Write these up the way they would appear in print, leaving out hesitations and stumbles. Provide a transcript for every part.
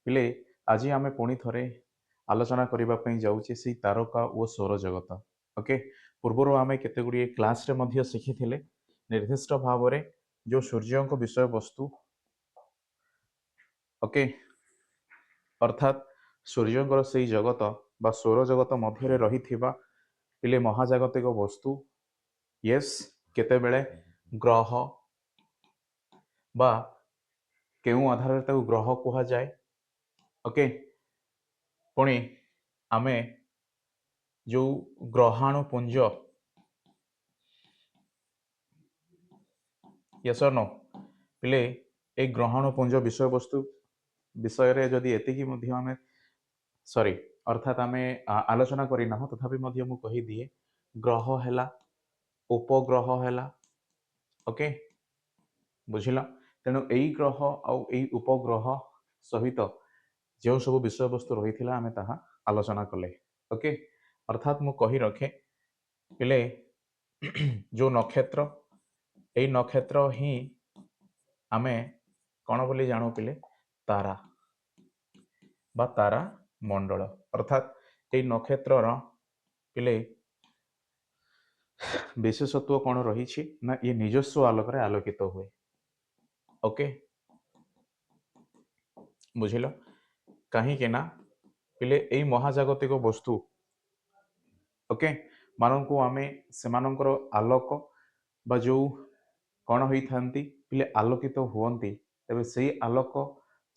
ପିଲେ ଆଜି ଆମେ ପୁଣି ଥରେ ଆଲୋଚନା କରିବା ପାଇଁ ଯାଉଛେ ସେଇ ତାରକା ଓ ସୌର ଜଗତ। ଓକେ, ପୂର୍ବରୁ ଆମେ କେତେ ଗୁଡ଼ିଏ କ୍ଲାସରେ ମଧ୍ୟ ଶିଖିଥିଲେ ନିର୍ଦ୍ଦିଷ୍ଟ ଭାବରେ ଯେଉଁ ସୂର୍ଯ୍ୟଙ୍କ ବିଷୟବସ୍ତୁ। ଓକେ, ଅର୍ଥାତ୍ ସୂର୍ଯ୍ୟଙ୍କର ସେଇ ଜଗତ ବା ସୌର ଜଗତ ମଧ୍ୟରେ ରହିଥିବା ପିଲେ ମହାଜାଗତିକ ବସ୍ତୁ, ୟେସ୍, କେତେବେଳେ ଗ୍ରହ ବା କେଉଁ ଆଧାରରେ ତାକୁ ଗ୍ରହ କୁହାଯାଏ। ଓକେ, ପୁଣି ଆମେ ଯେଉଁ ଗ୍ରହାଣୁ ପୁଞ୍ଜ, ୟେସ୍ ଅର୍ नो, ପିଲେ ଏଇ ଗ୍ରହାଣୁ ପୁଞ୍ଜ ବିଷୟବସ୍ତୁ ବିଷୟରେ ଯଦି ଏତିକି ମଧ୍ୟ ଆମେ ଅର୍ଥାତ୍ ଆମେ ଆଲୋଚନା କରିନାହୁଁ, ତଥାପି ମଧ୍ୟ ମୁଁ କହିଦିଏ ଗ୍ରହ ହେଲା, ଉପଗ୍ରହ ହେଲା। ଓକେ, ବୁଝିଲ? ତେଣୁ ଏଇ ଗ୍ରହ ଆଉ ଏଇ ଉପଗ୍ରହ ସହିତ ଯେଉଁ ସବୁ ବିଷୟବସ୍ତୁ ରହିଥିଲା ଆମେ ତାହା ଆଲୋଚନା କଲେ। ଓକେ, ଅର୍ଥାତ୍ ମୁଁ କହି ରଖେ ପିଲେ ଯେଉଁ ନକ୍ଷତ୍ର, ଏଇ ନକ୍ଷତ୍ର ହିଁ ଆମେ କ'ଣ ବୋଲି ଜାଣୁ ପିଲେ? ତାରା ବା ତାରା ମଣ୍ଡଳ। ଅର୍ଥାତ୍ ଏଇ ନକ୍ଷତ୍ରର ପିଲେ ବିଶେଷତ୍ୱ କ'ଣ ରହିଛି ନା ଇଏ ନିଜସ୍ୱ ଆଲୋକରେ ଆଲୋକିତ ହୁଏ। ଓକେ, ବୁଝିଲ? କାହିଁକି ନା ପିଲେ ଏଇ ମହାଜାଗତିକ ବସ୍ତୁ, ଓକେ, ମାନଙ୍କୁ ଆମେ ସେମାନଙ୍କର ଆଲୋକ ବା ଯେଉଁ କ'ଣ ହୋଇଥାନ୍ତି ପିଲେ ଆଲୋକିତ ହୁଅନ୍ତି, ତେବେ ସେଇ ଆଲୋକ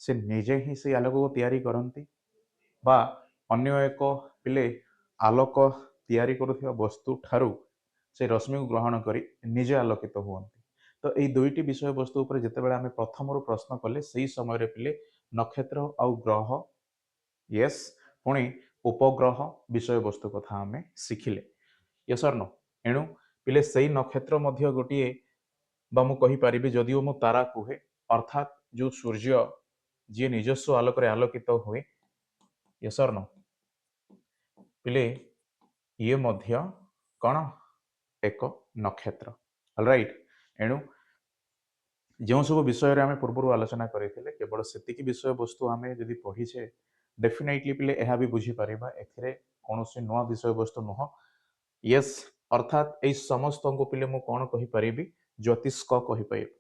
ସେ ନିଜେ ହିଁ ସେଇ ଆଲୋକକୁ ତିଆରି କରନ୍ତି ବା ଅନ୍ୟ ଏକ ପିଲେ ଆଲୋକ ତିଆରି କରୁଥିବା ବସ୍ତୁ ଠାରୁ ସେ ରଶ୍ମିକୁ ଗ୍ରହଣ କରି ନିଜେ ଆଲୋକିତ ହୁଅନ୍ତି। ତ ଏଇ ଦୁଇଟି ବିଷୟବସ୍ତୁ ଉପରେ ଯେତେବେଳେ ଆମେ ପ୍ରଥମରୁ ପ୍ରଶ୍ନ କଲେ ସେଇ ସମୟରେ ପିଲେ ନକ୍ଷତ୍ର ଆଉ ଗ୍ରହ, ୟେସ୍, ପୁଣି ଉପଗ୍ରହ ବିଷୟବସ୍ତୁ କଥା ଆମେ ଶିଖିଲେ। Yes or no? ଏଣୁ ପିଲେ ସେଇ ନକ୍ଷତ୍ର ମଧ୍ୟ ଗୋଟିଏ, ବା ମୁଁ କହିପାରିବି ଯଦିଓ ମୁଁ ତାରା କୁହେ, ଅର୍ଥାତ୍ ଯେଉଁ ସୂର୍ଯ୍ୟ ଯିଏ ନିଜସ୍ୱ ଆଲୋକରେ ଆଲୋକିତ ହୁଏ, ୟେସ୍ ଅର୍ ନୋ, ପିଲେ ଇଏ ମଧ୍ୟ କ'ଣ? ଏକ ନକ୍ଷତ୍ର। ଅଲରାଇଟ୍। ଏଣୁ ଯେଉଁ ସବୁ ବିଷୟରେ ଆମେ ପୂର୍ବରୁ ଆଲୋଚନା କରିଥିଲେ କେବଳ ସେତିକି ବିଷୟବସ୍ତୁ ଆମେ ଯଦି ପଢ଼ିଛେ, ଡେଫିନେଟଲି ପିଲେ ଏହା ବି ବୁଝିପାରିବା ଏଥିରେ କୌଣସି ନୂଆ ବିଷୟବସ୍ତୁ ନୁହଁ। ୟେସ୍, ଅର୍ଥାତ୍ ଏଇ ସମସ୍ତଙ୍କୁ ପିଲେ ମୁଁ କ'ଣ କହିପାରିବି? ଜ୍ୟୋତିଷ୍କ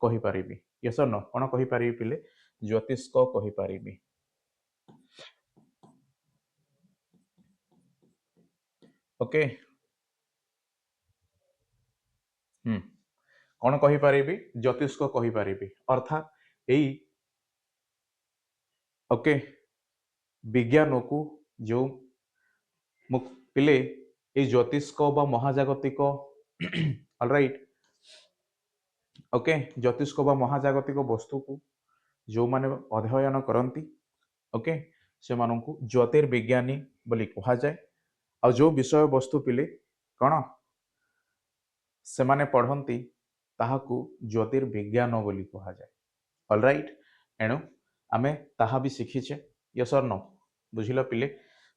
କହିପାରିବି। Yes or no? କ'ଣ କହିପାରିବି ପିଲେ? ଜ୍ୟୋତିଷ୍କ କହିପାରିବି। ଓକେ, କ'ଣ କହିପାରିବି? ଜ୍ୟୋତିଷ୍କ କହିପାରିବି। ଅର୍ଥାତ୍ ଏଇ ଓକେ ବିଜ୍ଞାନକୁ ଯେଉଁ ମୁଁ ପିଲେ ଏଇ ଜ୍ୟୋତିଷ୍କ ବା ମହାଜାଗତିକ ଅଲରାଇଟ୍, ଓକେ, ଜ୍ୟୋତିଷ୍କ ବା ମହାଜାଗତିକ ବସ୍ତୁକୁ ଯେଉଁମାନେ ଅଧ୍ୟୟନ କରନ୍ତି, ଓକେ, ସେମାନଙ୍କୁ ଜ୍ୟୋତିର୍ବିଜ୍ଞାନୀ ବୋଲି କୁହାଯାଏ। ଆଉ ଯେଉଁ ବିଷୟବସ୍ତୁ ପିଲେ କ'ଣ ସେମାନେ ପଢ଼ନ୍ତି ତାହାକୁ ଜ୍ୟୋତିର୍ବିଜ୍ଞାନ ବୋଲି କୁହାଯାଏ। ଅଲରାଇଟ୍। ଏଣୁ ଆମେ ତାହା ବି ଶିଖିଛେ। Yes or no? ବୁଝିଲ ପିଲେ?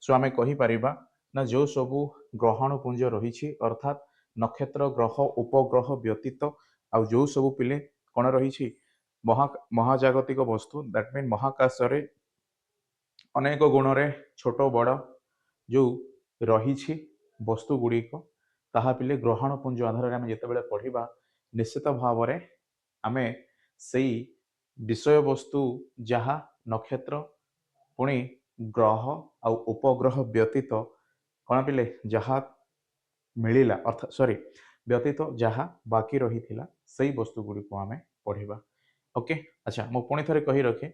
ସୋ ଆମେ କହିପାରିବା ନା ଯେଉଁ ସବୁ ଗ୍ରହାଣୁ ପୁଞ୍ଜ ରହିଛି, ଅର୍ଥାତ୍ ନକ୍ଷତ୍ର, ଗ୍ରହ, ଉପଗ୍ରହ ବ୍ୟତୀତ ଆଉ ଯେଉଁ ସବୁ ପିଲେ କ'ଣ ରହିଛି ମହାଜାଗତିକ ବସ୍ତୁ, ଦ୍ୟାଟ୍ ମିନ୍ ମହାକାଶରେ ଅନେକ ଗୁଣରେ ଛୋଟ ବଡ଼ ଯେଉଁ ରହିଛି ବସ୍ତୁ ଗୁଡ଼ିକ, ତାହା ପିଲେ ଗ୍ରହାଣୁ ପୁଞ୍ଜ ଆଧାରରେ ଆମେ ଯେତେବେଳେ ପଢ଼ିବା, ନିଶ୍ଚିତ ଭାବରେ ଆମେ ସେଇ ବିଷୟବସ୍ତୁ ଯାହା ନକ୍ଷତ୍ର, ପୁଣି ଗ୍ରହ ଆଉ ଉପଗ୍ରହ ବ୍ୟତୀତ କ'ଣ ପିଲେ ଯାହା ମିଳିଲା, ଅର୍ଥାତ୍ ବ୍ୟତୀତ ଯାହା ବାକି ରହିଥିଲା ସେଇ ବସ୍ତୁ ଗୁଡ଼ିକୁ ଆମେ ପଢ଼ିବା। ଓକେ, ଆଚ୍ଛା, ମୁଁ ପୁଣି ଥରେ କହି ରଖେ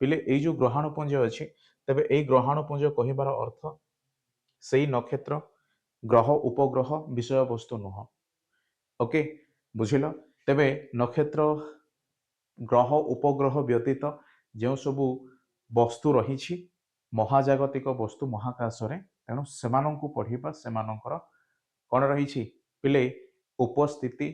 ପିଲେ ଏଇ ଯେଉଁ ଗ୍ରହାଣୁ ପୁଞ୍ଜ ଅଛି, ତେବେ ଏଇ ଗ୍ରହାଣୁ ପୁଞ୍ଜ କହିବାର ଅର୍ଥ ସେଇ ନକ୍ଷତ୍ର, ଗ୍ରହ, ଉପଗ୍ରହ ବିଷୟବସ୍ତୁ ନୁହଁ। ଓକେ, ବୁଝିଲ? ତେବେ ନକ୍ଷତ୍ର, ଗ୍ରହ, ଉପଗ୍ରହ ବ୍ୟତୀତ ଯେଉଁ ସବୁ ବସ୍ତୁ ରହିଛି ମହାଜାଗତିକ ବସ୍ତୁ ମହାକାଶରେ, ତେଣୁ ସେମାନଙ୍କୁ ପଢ଼ିବା, ସେମାନଙ୍କର କ'ଣ ରହିଛି ପିଲେ ଉପସ୍ଥିତି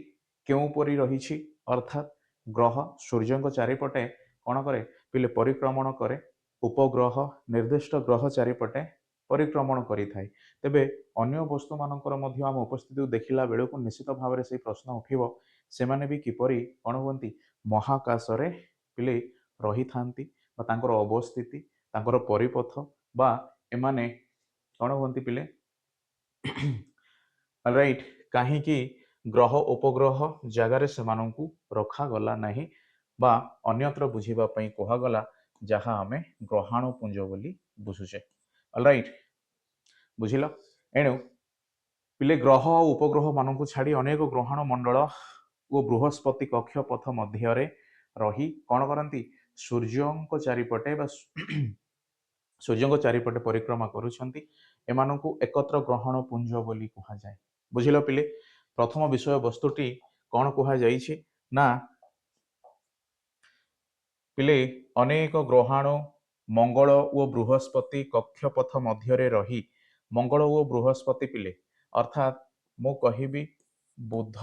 କେଉଁପରି ରହିଛି, ଅର୍ଥାତ୍ ଗ୍ରହ ସୂର୍ଯ୍ୟଙ୍କ ଚାରିପଟେ କ'ଣ କରେ ପିଲେ ପରିକ୍ରମଣ କରେ, ଉପଗ୍ରହ ନିର୍ଦ୍ଦିଷ୍ଟ ଗ୍ରହ ଚାରିପଟେ ପରିକ୍ରମଣ କରିଥାଏ। ତେବେ ଅନ୍ୟ ବସ୍ତୁମାନଙ୍କର ମଧ୍ୟ ଆମ ଉପସ୍ଥିତିକୁ ଦେଖିଲା ବେଳକୁ ନିଶ୍ଚିତ ଭାବରେ ସେଇ ପ୍ରଶ୍ନ ଉଠିବ, ସେମାନେ ବି କିପରି କ'ଣ ହୁଅନ୍ତି ମହାକାଶରେ ପିଲେ ରହିଥାନ୍ତି ବା ତାଙ୍କର ଅବସ୍ଥିତି ତାଙ୍କର ପରିପଥ ବା ଏମାନେ କ'ଣ ହୁଅନ୍ତି ପିଲେ ରାଇଟ୍ କାହିଁକି ଗ୍ରହ ଉପଗ୍ରହ ଜାଗାରେ ସେମାନଙ୍କୁ ରଖାଗଲା ନାହିଁ ବା ଅନ୍ୟତ୍ର ବୁଝିବା ପାଇଁ କୁହାଗଲା ଯାହା ଆମେ ଗ୍ରହାଣୁପୁଞ୍ଜ ବୋଲି ବୁଝୁଛେ ରାଇଟ୍ ବୁଝିଲ ଏଣୁ ପିଲେ ଗ୍ରହ ଆଉ ଉପଗ୍ରହ ମାନଙ୍କୁ ଛାଡ଼ି ଅନେକ ଗ୍ରହାଣୁ ମଣ୍ଡଳ ଓ ବୃହସ୍ପତି କକ୍ଷପଥ ମଧ୍ୟରେ ରହି କ'ଣ କରନ୍ତି ସୂର୍ଯ୍ୟଙ୍କ ଚାରିପଟେ ବା ସୂର୍ଯ୍ୟଙ୍କ ଚାରିପଟେ ପରିକ୍ରମା କରୁଛନ୍ତି ଏମାନଙ୍କୁ ଏକତ୍ର ଗ୍ରହଣ ପୁଞ୍ଜ ବୋଲି କୁହାଯାଏ ବୁଝିଲ ପିଲେ ପ୍ରଥମ ବିଷୟ ବସ୍ତୁଟି କ'ଣ କୁହାଯାଇଛି ନା ପିଲେ ଅନେକ ଗ୍ରହାଣୁ ମଙ୍ଗଳ ଓ ବୃହସ୍ପତି କକ୍ଷପଥ ମଧ୍ୟରେ ରହି ମଙ୍ଗଳ ଓ ବୃହସ୍ପତି ପିଲେ ଅର୍ଥାତ୍ ମୁଁ କହିବି ବୁଧ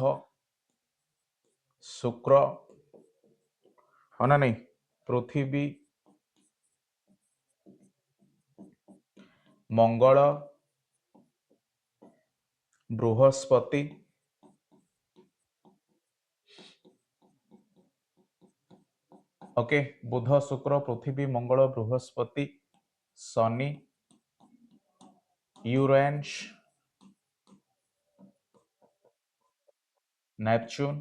ଶୁକ୍ର ହଁ ନା ନାହିଁ ପୃଥିବୀ ମଙ୍ଗଳ ବୃହସ୍ପତି ଓକେ ବୁଧ ଶୁକ୍ର ପୃଥିବୀ ମଙ୍ଗଳ ବୃହସ୍ପତି ଶନି ୟୁରେନ୍ସ ନେପଚୁନ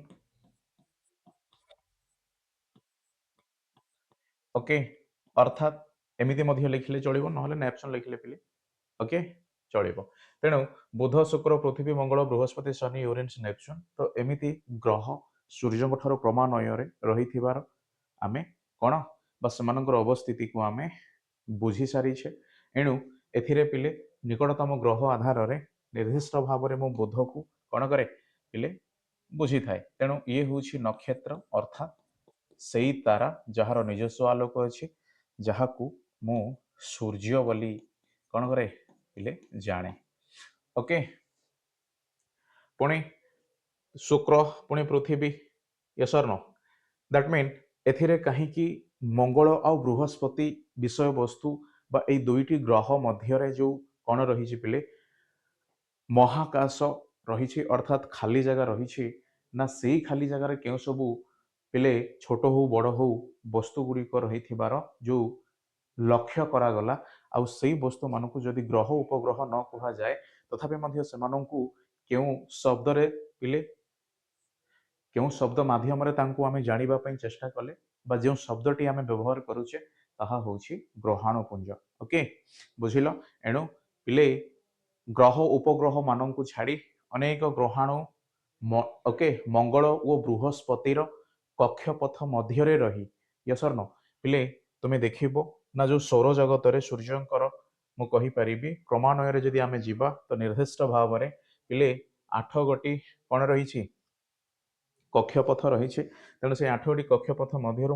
ଓକେ ଅର୍ଥାତ୍ ଏମିତି ମଧ୍ୟ ଲେଖିଲେ ଚଳିବ ନହେଲେ ନେପଚୁନ ଲେଖିଲେ ପିଲେ ଓକେ ଚଳିବ ତେଣୁ ବୁଧ ଶୁକ୍ର ପୃଥିବୀ ମଙ୍ଗଳ ବୃହସ୍ପତି ଶନି ୟୁରେନ୍ସ ନେପଚୁନ ତ ଏମିତି ଗ୍ରହ ସୂର୍ଯ୍ୟଙ୍କ ଠାରୁ କ୍ରମାନ୍ୱୟରେ ରହିଥିବାର ଆମେ କ'ଣ ବା ସେମାନଙ୍କର ଅବସ୍ଥିତିକୁ ଆମେ ବୁଝି ସାରିଛେ ଏଣୁ ଏଥିରେ ପିଲେ ନିକଟତମ ଗ୍ରହ ଆଧାରରେ ନିର୍ଦ୍ଦିଷ୍ଟ ଭାବରେ ମୁଁ ବୁଧକୁ କ'ଣ କରେ ପିଲେ ବୁଝିଥାଏ ତେଣୁ ଇଏ ହେଉଛି ନକ୍ଷତ୍ର ଅର୍ଥାତ୍ ସେଇ ତାରା ଯାହାର ନିଜସ୍ୱ ଆଲୋକ ଅଛି ଯାହାକୁ ମୁଁ ସୂର୍ଯ୍ୟ ବୋଲି କ'ଣ କରେ ପିଲେ ଜାଣେ ଓକେ ପୁଣି ଶୁକ୍ର ପୁଣି ପୃଥିବୀ yes or no that mean ଏଥିରେ କାହିଁକି ମଙ୍ଗଳ ଆଉ ବୃହସ୍ପତି ବିଷୟବସ୍ତୁ ବା ଏଇ ଦୁଇଟି ଗ୍ରହ ମଧ୍ୟରେ ଯେଉଁ କ'ଣ ରହିଛି ପିଲେ ମହାକାଶ ରହିଛି ଅର୍ଥାତ୍ ଖାଲି ଜାଗା ରହିଛି ନା ସେଇ ଖାଲି ଜାଗାରେ କେଉଁ ସବୁ ପିଲେ ଛୋଟ ହଉ ବଡ଼ ହଉ ବସ୍ତୁ ଗୁଡ଼ିକ ରହିଥିବାର ଯେଉଁ ଲକ୍ଷ୍ୟ କରାଗଲା ଆଉ ସେଇ ବସ୍ତୁମାନଙ୍କୁ ଯଦି ଗ୍ରହ ଉପଗ୍ରହ ନ କୁହାଯାଏ ତଥାପି ମଧ୍ୟ ସେମାନଙ୍କୁ କେଉଁ ଶବ୍ଦରେ ପିଲେ କେଉଁ ଶବ୍ଦ ମାଧ୍ୟମରେ ତାଙ୍କୁ ଆମେ ଜାଣିବା ପାଇଁ ଚେଷ୍ଟା କଲେ ବା ଯେଉଁ ଶବ୍ଦଟି ଆମେ ବ୍ୟବହାର କରୁଛେ ତାହା ହେଉଛି ଗ୍ରହାଣୁପୁଞ୍ଜ ଓକେ ବୁଝିଲ ଏଣୁ ପିଲେ ଗ୍ରହ ଉପଗ୍ରହ ମାନଙ୍କୁ ଛାଡ଼ି ଅନେକ ଗ୍ରହାଣୁ ଓକେ ମଙ୍ଗଳ ଓ ବୃହସ୍ପତିର କକ୍ଷପଥ ମଧ୍ୟରେ ରହି ୟେସ୍ ଅର୍ ନୋ ପିଲେ ତୁମେ ଦେଖିବ ନା ଯେଉଁ ସୌରଜଗତରେ ସୂର୍ଯ୍ୟଙ୍କର ମୁଁ କହିପାରିବି କ୍ରମାନ୍ୱୟରେ ଯଦି ଆମେ ଯିବା ତ ନିର୍ଦ୍ଦିଷ୍ଟ ଭାବରେ ପିଲେ 8 ଗୋଟି କ'ଣ ରହିଛି କକ୍ଷପଥ ରହିଛି ତେଣୁ ସେ 8ଟି କକ୍ଷପଥ ମଧ୍ୟରୁ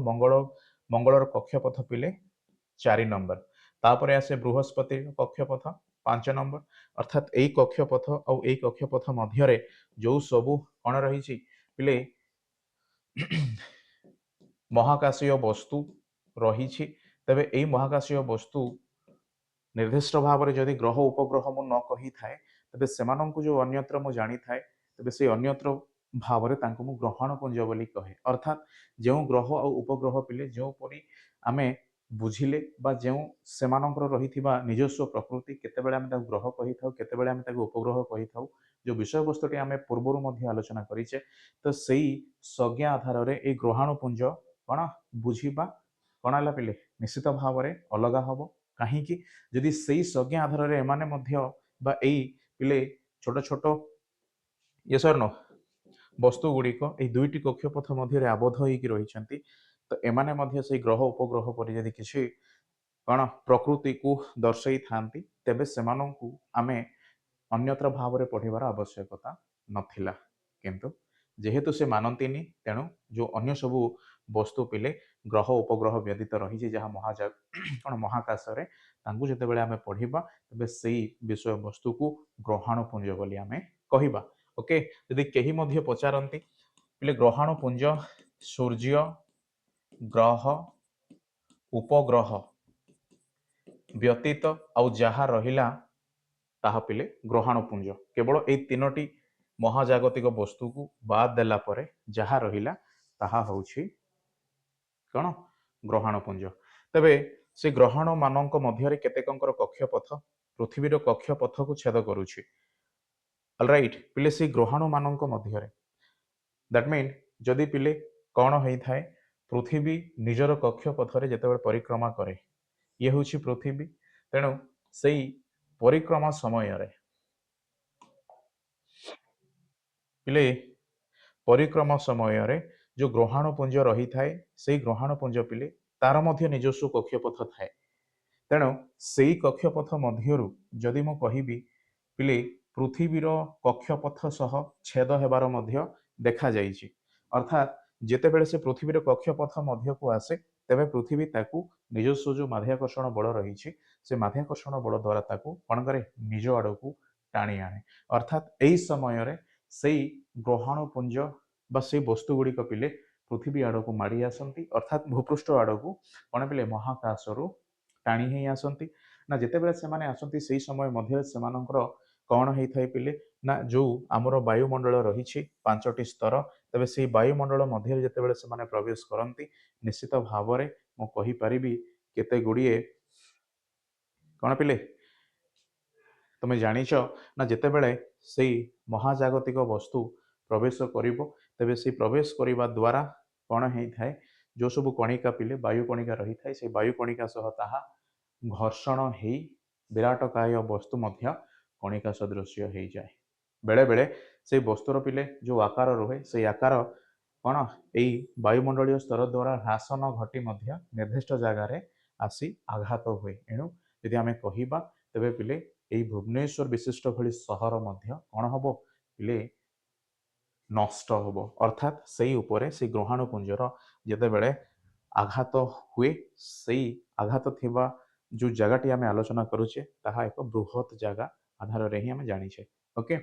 ମଙ୍ଗଳର କକ୍ଷପଥ ପିଲେ 4 ନମ୍ବର ତାପରେ ଆସେ ବୃହସ୍ପତି କକ୍ଷପଥ 5 ନମ୍ବର ଅର୍ଥାତ୍ ଏଇ କକ୍ଷପଥ ଆଉ ଏଇ କକ୍ଷପଥ ମଧ୍ୟରେ ଯେଉଁ ସବୁ କ'ଣ ରହିଛି ପିଲେ ମହାକାଶୀୟ ବସ୍ତୁ ରହିଛି ତେବେ ଏଇ ମହାକାଶୀୟ ବସ୍ତୁ ନିର୍ଦ୍ଦିଷ୍ଟ ଭାବରେ ଯଦି ଗ୍ରହ ଉପଗ୍ରହ ମୁଁ ନ କହିଥାଏ ତେବେ ସେମାନଙ୍କୁ ଯେଉଁ ଅନ୍ୟତ୍ର ମୁଁ ଜାଣିଥାଏ ତେବେ ସେଇ ଅନ୍ୟତ୍ର ଭାବରେ ତାଙ୍କୁ ମୁଁ ଗ୍ରହାଣୁପୁଞ୍ଜ ବୋଲି କହେ ଅର୍ଥାତ୍ ଯେଉଁ ଗ୍ରହ ଆଉ ଉପଗ୍ରହ ପିଲେ ଯେଉଁପରି ଆମେ ବୁଝିଲେ ବା ଯେଉଁ ସେମାନଙ୍କର ରହିଥିବା ନିଜସ୍ୱ ପ୍ରକୃତି କେତେବେଳେ ଆମେ ତାକୁ ଗ୍ରହ କହିଥାଉ କେତେବେଳେ ଆମେ ତାକୁ ଉପଗ୍ରହ କହିଥାଉ ଯେଉଁ ବିଷୟବସ୍ତୁଟି ଆମେ ପୂର୍ବରୁ ମଧ୍ୟ ଆଲୋଚନା କରିଛେ ତ ସେଇ ସଂଜ୍ଞା ଆଧାରରେ ଏଇ ଗ୍ରହାଣୁପୁଞ୍ଜ କ'ଣ ବୁଝିବା କ'ଣ ହେଲା ପିଲେ ନିଶ୍ଚିତ ଭାବରେ ଅଲଗା ହେବ କାହିଁକି ଯଦି ସେଇ ସଂଜ୍ଞା ଆଧାରରେ ଏମାନେ ମଧ୍ୟ ବା ଏଇ ପିଲେ ଛୋଟ ଛୋଟ ୟେସ୍ ଅର୍ ନୋ ବସ୍ତୁ ଗୁଡ଼ିକ ଏଇ ଦୁଇଟି କକ୍ଷପଥ ମଧ୍ୟରେ ଆବଦ୍ଧ ହେଇକି ରହିଛନ୍ତି ତ ଏମାନେ ମଧ୍ୟ ସେଇ ଗ୍ରହ ଉପଗ୍ରହ ପରି ଯଦି କିଛି କ'ଣ ପ୍ରକୃତିକୁ ଦର୍ଶାଇଥାନ୍ତି ତେବେ ସେମାନଙ୍କୁ ଆମେ ଅନ୍ୟତ୍ର ଭାବରେ ପଢ଼ିବାର ଆବଶ୍ୟକତା ନଥିଲା କିନ୍ତୁ ଯେହେତୁ ସେ ମାନନ୍ତିନି ତେଣୁ ଯେଉଁ ଅନ୍ୟ ସବୁ ବସ୍ତୁ ପିଲେ ଗ୍ରହ ଉପଗ୍ରହ ବ୍ୟତୀତ ରହିଛି ଯାହା କ'ଣ ମହାକାଶରେ ତାଙ୍କୁ ଯେତେବେଳେ ଆମେ ପଢ଼ିବା ତେବେ ସେଇ ବିଷୟବସ୍ତୁକୁ ଗ୍ରହାଣୁପୁଞ୍ଜ ବୋଲି ଆମେ କହିବା ଓକେ ଯଦି କେହି ମଧ୍ୟ ପଚାରନ୍ତି ପିଲେ ଗ୍ରହାଣୁପୁଞ୍ଜ ସୂର୍ଯ୍ୟ ଗ୍ରହ ଉପଗ୍ରହ ବ୍ୟତୀତ ଆଉ ଯାହା ରହିଲା ତାହା ପିଲେ ଗ୍ରହାଣୁପୁଞ୍ଜ କେବଳ ଏଇ 3ଟି ମହାଜାଗତିକ ବସ୍ତୁକୁ ବାଦ ଦେଲା ପରେ ଯାହା ରହିଲା ତାହା ହେଉଛି କ'ଣ ଗ୍ରହାଣୁପୁଞ୍ଜ ତେବେ से ग्रहण मानक मध्य केतेकंकर कक्षपथ पृथ्वीर कक्षपथ को छेद करुछि ऑलराइट पिले से ग्रहण मानक मध्य दैट मीन जदि पिले कौन होता है पृथ्वी निजर कक्षपथरे जिते परिक्रमा करे ये हूँ पृथ्वी तेणु से परिक्रमा समय पिले परिक्रमा समय जो ग्रहाणुपुंज रही थाए से ग्रहाणुपुंज पिले तार मध्य निजस्व कक्षपथ थाए तेणु से कक्षपथ मध्यरु जदि मु कहिबी पिले पृथ्वीर कक्षपथ सह छेद हेबार मध्य देखा जाइछि अर्थात जेतेबेले से पृथ्वीर कक्षपथ मध्य को आसे तेबे पृथ्वी ताकू निजस्व जो माध्याकर्षण बल रही से माध्याकर्षण बल द्वारा ताकू कौन करे निज आड़क टाणी आणे अर्थात यही समय से ग्रहाणुपुंज बा से वस्तु गुड़िक पिले पृथ्वी आड़क माड़ी आसती अर्थात भूपृष्ठ आड़क कौन पिले महाकाशरू टाणी ही आसती ना जितेबाला से आसती से समय मध्य से कौन होता है पिले ना जो आमर वायुमंडल रही 5टी स्तर तेज से वायुमंडल मध्य जितेबाला से प्रवेश करती निश्चित भाव में मुझे केते गुड़िए कौन पिले तुम्हें जानिछ ना जितेबाला से महाजागतिक वस्तु प्रवेश करिवो तेबे से प्रवेश करने द्वारा कौन होता है जो सब कणिका पिले वायु कणिका रही था से वायु कणिका सह ताहा घर्षण हो विराटकाय वस्तु मध्य कणिका सदृश्य हो जाए बेले बेले से वस्तुर पिले जो आकार रुहे से आकार कौन यही वायुमंडलीय स्तर द्वारा ह्रास न घटी मध्य निर्दिष्ट जगार आसी आघात हुए एणु यदि आम कहवा तेबे पिले यही भुवनेश्वर विशिष्ट भली सहर मध्य कौन हम पिले नष्ट हम अर्थात से उपरे से ग्रहाणुपुंजर जितेबले आघात हुए से आघात थिबा जो जगह आम आलोचना करुचे ताहा एक बृहत जगह आधार रे ही आम जानिछे ओके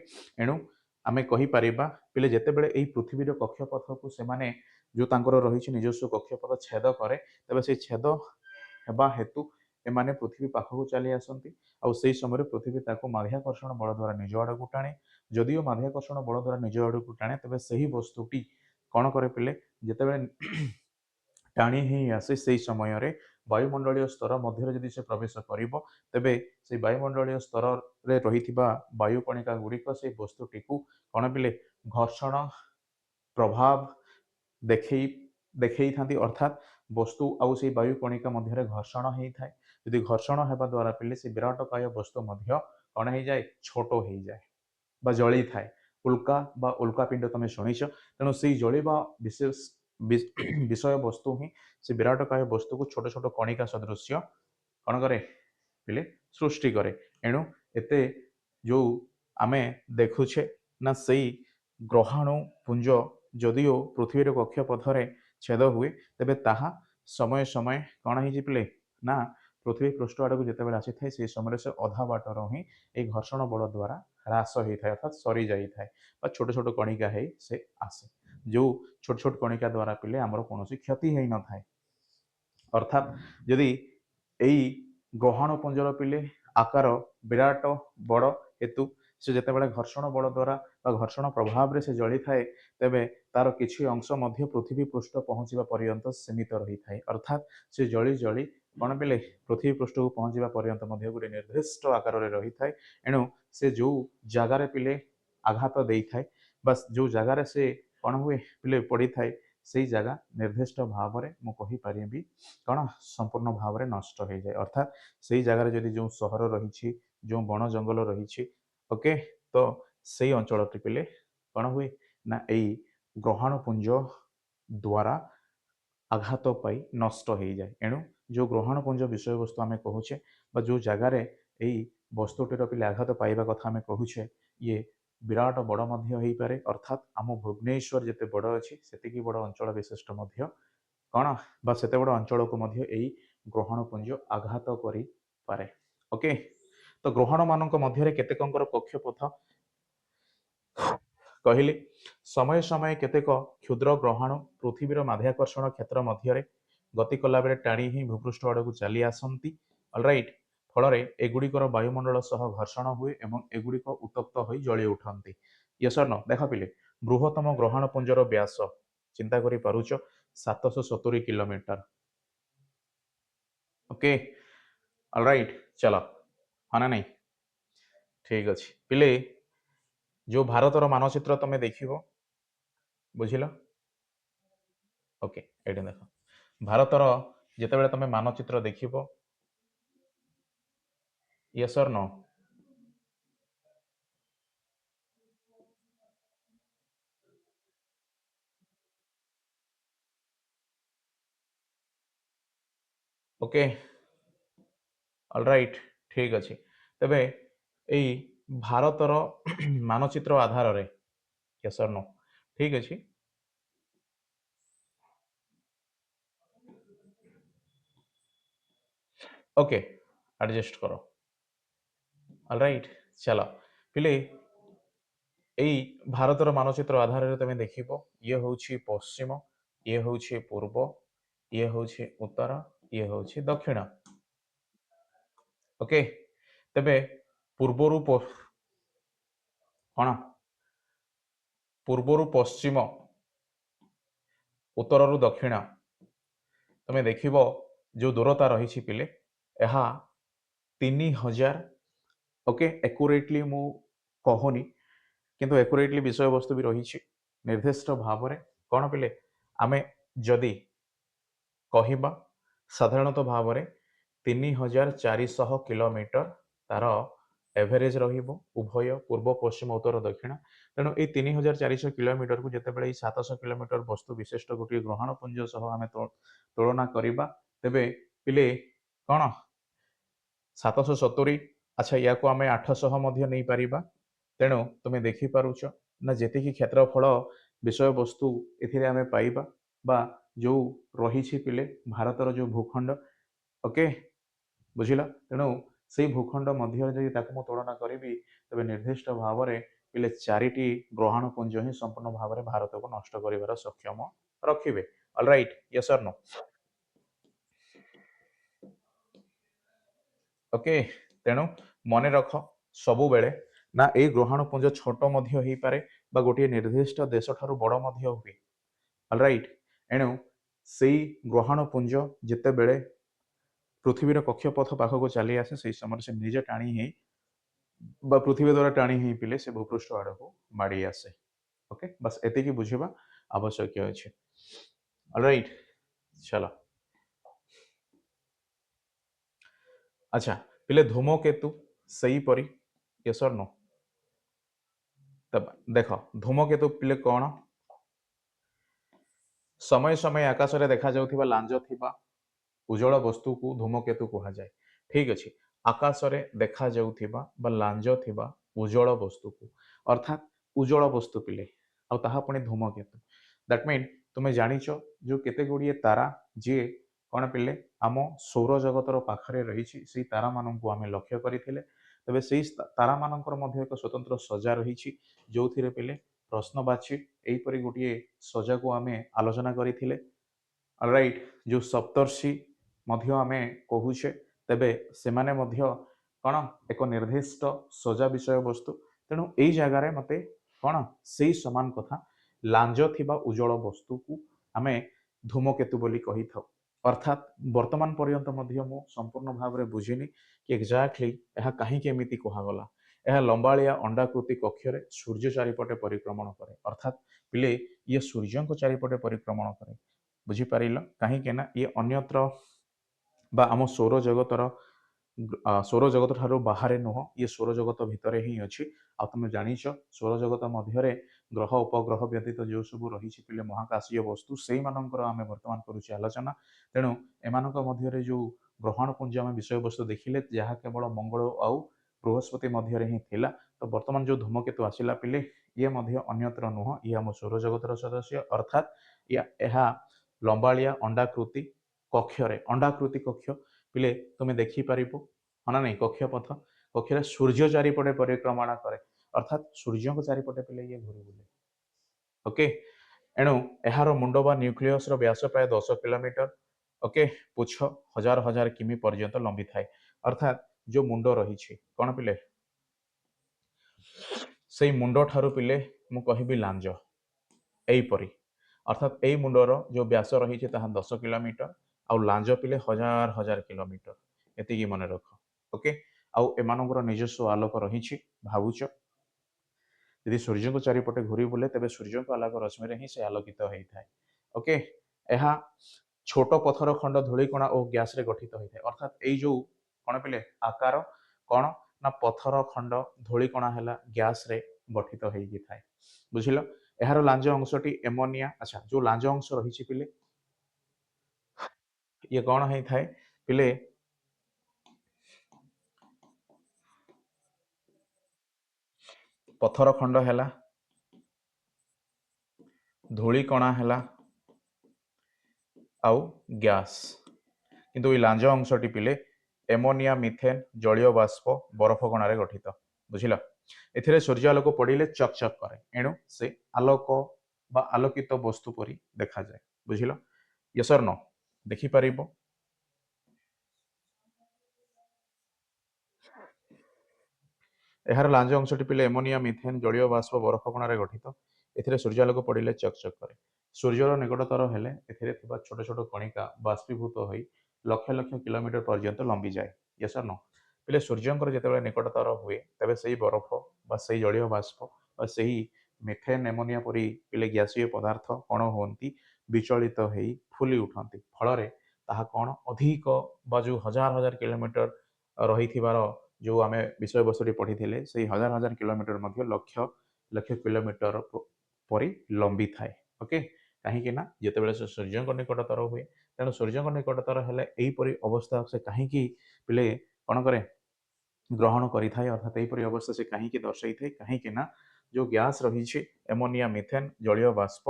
एणु आमे कहि परिबा पिले जेतेबेले एही पृथ्वीर कक्षपथ को से माने जो तांकर रही निजस्व कक्षपथ छेद करे तबे से छेद हेबा हेतु एमाने पृथ्वी पाखक चली आसती आउ से समय पृथ्वी ताको माध्याकर्षण बल द्वारा निज आड़क टाणे जदिओ माध्याकर्षण बल द्वारा निज आड़क टाणे तबे सही वस्तुटी कौन करे पिले जेतेबेले टाणी ही आसे से समय वायुमंडलीय स्तर मध्य जदि से प्रवेश करिवो तेबे से वायुमंडलीय स्तर रे रहिथिबा वायु कणिका गुड़िक से वस्तुटी को कौन पिले घर्षण प्रभाव देखई थांती अर्थात वस्तु आउ से वायु कणिका मध्य घर्षण होता है यदि घर्षण हेबा द्वारा पिले से विराटकाय वस्तु मध्य कौन हो जाए छोट हो जाए बा जली थाए उल्का बा उल्कापिंड तुम शुणीच तेणु से जलिबा विशेष विषय वस्तु ही से विराटकाय वस्तु को छोट छोट कणिका सदृश्य कौन करे पिले सृष्टि करे एणु एते जो आमे देखुछे ना सही ग्रहाणु पुंज जदिओ पृथ्वीर कक्षपथरे छेद हुए तेबे ताहा समय समय कौन हो पिले ना पृथ्वी पृष्ठ आड़क जितेबाला आसी था से समय से अधा बाटर ही एक घर्षण बल द्वारा ह्रास होता है अर्थात सरी जाए छोट छोट कणिका है से आसे जो छोट छोट कणिका द्वारा पिले आमर कौन क्षति हो न था अर्थात जदि यही ग्रहाणुपुंजर पिले आकार विराट बड़ हेतु से जितेबाला घर्षण बल द्वारा घर्षण प्रभाव रे से जली थाए तेबे तार किछि अंश मध्य पृथ्वी पृष्ठ पहुँचवा पर्यंत सीमित रही थाए अर्थात से जली जली कौन पिले पृथ्वी पृष्ठ को पहुँचवा पर्यंत मध्य गोटे निर्दिष्ट आकार में रही थाए एणु से जो जगार पिले आघात दे थाए बस जो जगार से कौन हुए पिले पड़ी थाए से जगह निर्दिष्ट भाव में मुझे पारि कौन संपूर्ण भाव में नष्ट हो जाए अर्थात से जगार जदि जो सहर रही जो बण जंगल रही ओके तो से अंचल पिले कौन हुए ना यही ग्रहाणुपुंज द्वारा आघात पाई नष्ट हो जाए एणु जो ग्रहणपुंज विषय वस्तु आम कहूचे जो जगार यही वस्तुटीर पिले आघात पाइबा कथा आम कहूचे ये विराट बड़ मध्य पारे अर्थात आम भुवनेश्वर जिते बड़ अच्छी से बड़ अंचल विशिष्ट मध्य कौन बा सेते बड़ अंचल को मध्य यही ग्रहणपुंज आघात करि पारे ओके तो ग्रहण मानक मध्य केतेकंकर कक्षपथ कहली समय समय केतेक क्षुद्र ग्रहाणु पृथ्वीर माध्याकर्षण क्षेत्र मध्य गति कला बेले टाणी ही भूपृष्ठ आड़क चली आसती अलराइट फल एगुड़िकर वायुमंडल सह घर्षण हुए और एगुड़िक उत्तप्त हो जली उठती यस न देख पिले बृहत्तम ग्रहाणुपुंजर व्यास चिंता करि पारुछ 770 किलोमीटर ओके ऑलराइट चलो हाँ ना नहीं ठीक अच्छे पिले जो भारतर मानचित्र तुम देख बुझिल ओके ये देख भारतर जिते तुम मानचित्र देख yes or no okay alright ठीक अच्छे तेबे यही भारतर मानचित्र आधार रे यस और नो ठीक अच्छे ओके एडजस्ट करो ऑलराइट चलो पिले एई भारतर मानचित्र आधार रे तुम देख ये हूँ पश्चिम ये हूँ पूर्व ये हूँ उत्तर ये हूँ दक्षिण ओके तेबे पूर्वरु कौन पूर्वरु पश्चिम उत्तररु दक्षिण तुम्हें देख जो दूरता रही पिले यह 3000 ओके एक्यूरेटली मु कहूनी किंतु एक्यूरेटली विषय वस्तु भी रही निर्दिष्ट भाव में कौन पिले आमे जदि कहवा साधारणतः भाव में 3400 किलोमीटर तार एवरेज उभय पूर्व पश्चिम उत्तर दक्षिण तेणु ये 3400 किलोमीटर को जिते 700 किलोमीटर वस्तु विशिष्ट गोटे ग्रहण पुंज सह आम तुलना करवा तेबे पिले कौन 770 अच्छा या आम 800 नहीं पारिबा तेणु तुम्हें देखिपारुच ना जी क्षेत्रफल विषय वस्तु ए पाइबा बा जो रही पिले भारतर जो भूखंड ओके बुझिल तेणु से भूखंड मध्य तुलना करी तेज निर्दिष्ट भाव में पिले 4टी ग्रहण पुंज ही संपूर्ण भाव में भारत को नष्ट कर सक्षम रखिए alright yes or no okay तेणु मन रख सबु बेले ना ए ग्रहण पुंज छोट हो पारे बा गोटे निर्दिष्ट देश ठारू बड़ हुए ऑलराइट एणु से ग्रहण पुंज जिते बेले पृथ्वीर कक्षपथ पाखक चली आसे से समय से निजे टाणी ही पृथ्वी द्वारा टाणी ही पिले से भूपृष्ठ आड़ को माड़ी आसे ओके बस एति बुझा आवश्यक अच्छे ऑलराइट चलो अच्छा पिले धूमकेतु सही परी यस और नो तब देख धूमकेतु पिले कौन समय समय आकाश में देखा जाउथिबा लांज थिबा उज्जवल वस्तु को धूमकेतु कहा जाए ठीक अच्छे आकाश में देखा जाउथिबा बा लांज थिबा उज्जवल वस्तु को अर्थात उज्जवल वस्तु पिले आ पुणी धूमकेतु दैट मीन तुम्हें जानिच जो केते गुड़िए तारा जी कौन पिले आम सौर जगतर पाखरे रही से तारा मानक आम लक्ष्य करते तेज से तारा मानकर एक स्वतंत्र सजा रही जो थी पिले प्रश्नवाची यहीपरि गोटे सजा को आम आलोचना करते राइट जो सप्तर्षि मध्य आमे कहूचे तेबे सेमाने मध्य कौन एक निर्दिष्ट सजा विषय वस्तु तेणु यही जगार मते कौन से समान कथा लांज थिबा उज्जवल वस्तु को आमे धूमकेतु बोली कही था अर्थात वर्तमान पर्यंत मध्य मु संपूर्ण भाव में बुझीनी कि एक्जाक्टली यह कहीं एमती कहगला यह लंबालिया अंडाकृति कक्षरे सूर्य चारिपटे परिक्रमण करे अर्थात पिले ये सूर्य को चारिपटे परिक्रमण करे बुझीपार कहीं ये अन्यत्र बा आम सौर जगतर सौर जगत ठारू बाहर नुह ये सौर जगत भितर ही अच्छी आ तुम जाच सौर जगत मध्य ग्रह उपग्रह व्यतीत जो सब रही पिले महाकाशीय वस्तु से आम बर्तमान करुचे आलोचना तेणु एमान जो ग्रहण पुंज आम विषय वस्तु देखिले जहाँ केवल मंगल आउ बृहस्पति मध्य ही थिला तो बर्तमान जो धूमकेतु आसिला पिले ये मध्य अन्यत्र नुह ये आम सौर जगतर सदस्य अर्थात यह लंबालिया अंडाकृति कक्षरे अंडाकृति कक्ष पिले तुम्हें देखिपार हाँ ना नहीं कक्षपथ कक्षरे सूर्य चारिपटे परिक्रमा करे अर्थात सूर्य को चारिपटे पिले ये घूरी बुले ओके एणु यार मुंड बा न्यूक्लियस व्यास प्राय 10 किलोमीटर ओके पुछ हजार हजार किमी पर्यंत लंबी थाए अर्थात जो मुंड रही कौन पिले से मुंड ठारू पिले मु कहबी लांज यहीपरी अर्थात यही मुंडर जो व्यास रही 10 किलोमीटर ଆଉ ଲାଞ୍ଜ ପିଲେ ହଜାର ହଜାର କିଲୋମିଟର, ଏତିକି ମନେ ରଖ। ଓକେ, ଆଉ ଏମାନଙ୍କର ନିଜସ୍ୱ ଆଲୋକ ରହିଛି। ଭାବୁଛ ଯଦି ସୂର୍ଯ୍ୟଙ୍କ ଚାରିପଟେ ଘୁରି ବୁଲେ ତେବେ ସୂର୍ଯ୍ୟଙ୍କ ଆଲୋକ ରଶ୍ମିରେ ହିଁ ସେ ଆଲୋକିତ ହେଇଥାଏ। ଓକେ, ଏହା ଛୋଟ ପଥର ଖଣ୍ଡ, ଧୂଳିକଣା ଓ ଗ୍ୟାସରେ ଗଠିତ ହୋଇଥାଏ। ଅର୍ଥାତ୍ ଏଇ ଯୋଉ କଣ ପିଲେ ଆକାର କଣ ନା ପଥର ଖଣ୍ଡ, ଧୂଳିକଣା ହେଲା ଗ୍ୟାସରେ ଗଠିତ ହେଇକି ଥାଏ। ବୁଝିଲ, ଏହାର ଲାଞ୍ଜ ଅଂଶଟି ଏମୋନିଆ। ଆଚ୍ଛା, ଯୋଉ ଲାଞ୍ଜ ଅଂଶ ରହିଛି ପିଲେ, ଇଏ କଣ ହେଇଥାଏ ପିଲେ, ପଥର ଖଣ୍ଡ ହେଲା, ଧୂଳିକଣା ହେଲା ଆଉ ଗ୍ୟାସ। କିନ୍ତୁ ଏଇ ଲାଞ୍ଜ ଅଂଶଟି ପିଲେ ଏମୋନିଆ, ମିଥେନ୍, ଜଳୀୟ ବାଷ୍ପ, ବରଫ କଣାରେ ଗଠିତ। ବୁଝିଲ, ଏଥିରେ ସୂର୍ଯ୍ୟାଲୋକ ପଡ଼ିଲେ ଚକ୍ ଚକ୍ କରେ, ଏଣୁ ସେ ଆଲୋକ ବା ଆଲୋକିତ ବସ୍ତୁ ପରି ଦେଖାଯାଏ। ବୁଝିଲ, ୟେସ୍ ଅର୍ ନୋ? ଦେଖିପାରିବ ଏହାର ଲାଞ୍ଜ ଅଂଶଟି ପିଲେ ଏମୋନିଆ, ମିଥେନ୍, ଜଳୀୟ ବାଷ୍ପ, ବରଫ କଣାରେ ଗଠିତ। ଏଥିରେ ସୂର୍ଯ୍ୟାଲୋକ ପଡ଼ିଲେ ଚକ୍ ଚକ୍ କରେ। ସୂର୍ଯ୍ୟର ନିକଟତର ହେଲେ ଏଥିରେ ଥିବା ଛୋଟ ଛୋଟ କଣିକା ବାଷ୍ପୀଭୂତ ହୋଇ ଲକ୍ଷ ଲକ୍ଷ କିଲୋମିଟର ପର୍ଯ୍ୟନ୍ତ ଲମ୍ବିଯାଏ। Yes or no? ପିଲେ ସୂର୍ଯ୍ୟଙ୍କର ଯେତେବେଳେ ନିକଟତର ହୁଏ ତେବେ ସେଇ ବରଫ ବା ସେଇ ଜଳୀୟ ବାଷ୍ପ ବା ସେହି ମିଥେନ୍, ଏମୋନିଆ ପରି ପିଲେ ଗ୍ୟାସୀୟ ପଦାର୍ଥ କଣ ହୁଅନ୍ତି, ବିଚଳିତ ହେଇ ଫୁଲି ଉଠନ୍ତି। ଫଳରେ ତାହା କଣ ଅଧିକ ବା ଯୋଉ ହଜାର ହଜାର କିଲୋମିଟର ରହିଥିବାର ଯୋଉ ଆମେ ବିଷୟବସ୍ତୁଟି ପଢ଼ିଥିଲେ, ସେଇ ହଜାର ହଜାର କିଲୋମିଟର ମଧ୍ୟ ଲକ୍ଷ ଲକ୍ଷ କିଲୋମିଟର ପରି ଲମ୍ବି ଥାଏ। ଓକେ, କାହିଁକି ନା ଯେତେବେଳେ ସେ ସୂର୍ଯ୍ୟଙ୍କ ନିକଟତର ହୁଏ, ତେଣୁ ସୂର୍ଯ୍ୟଙ୍କ ନିକଟତର ହେଲେ ଏହିପରି ଅବସ୍ଥା ସେ କାହିଁକି ପିଲେ କଣ କରେ, ଗ୍ରହଣ କରିଥାଏ। ଅର୍ଥାତ୍ ଏହିପରି ଅବସ୍ଥା ସେ କାହିଁକି ଦର୍ଶାଇଥାଏ, କାହିଁକି ନା ଯୋଉ ଗ୍ୟାସ ରହିଛି ଏମୋନିଆ, ମିଥେନ୍, ଜଳୀୟ ବାଷ୍ପ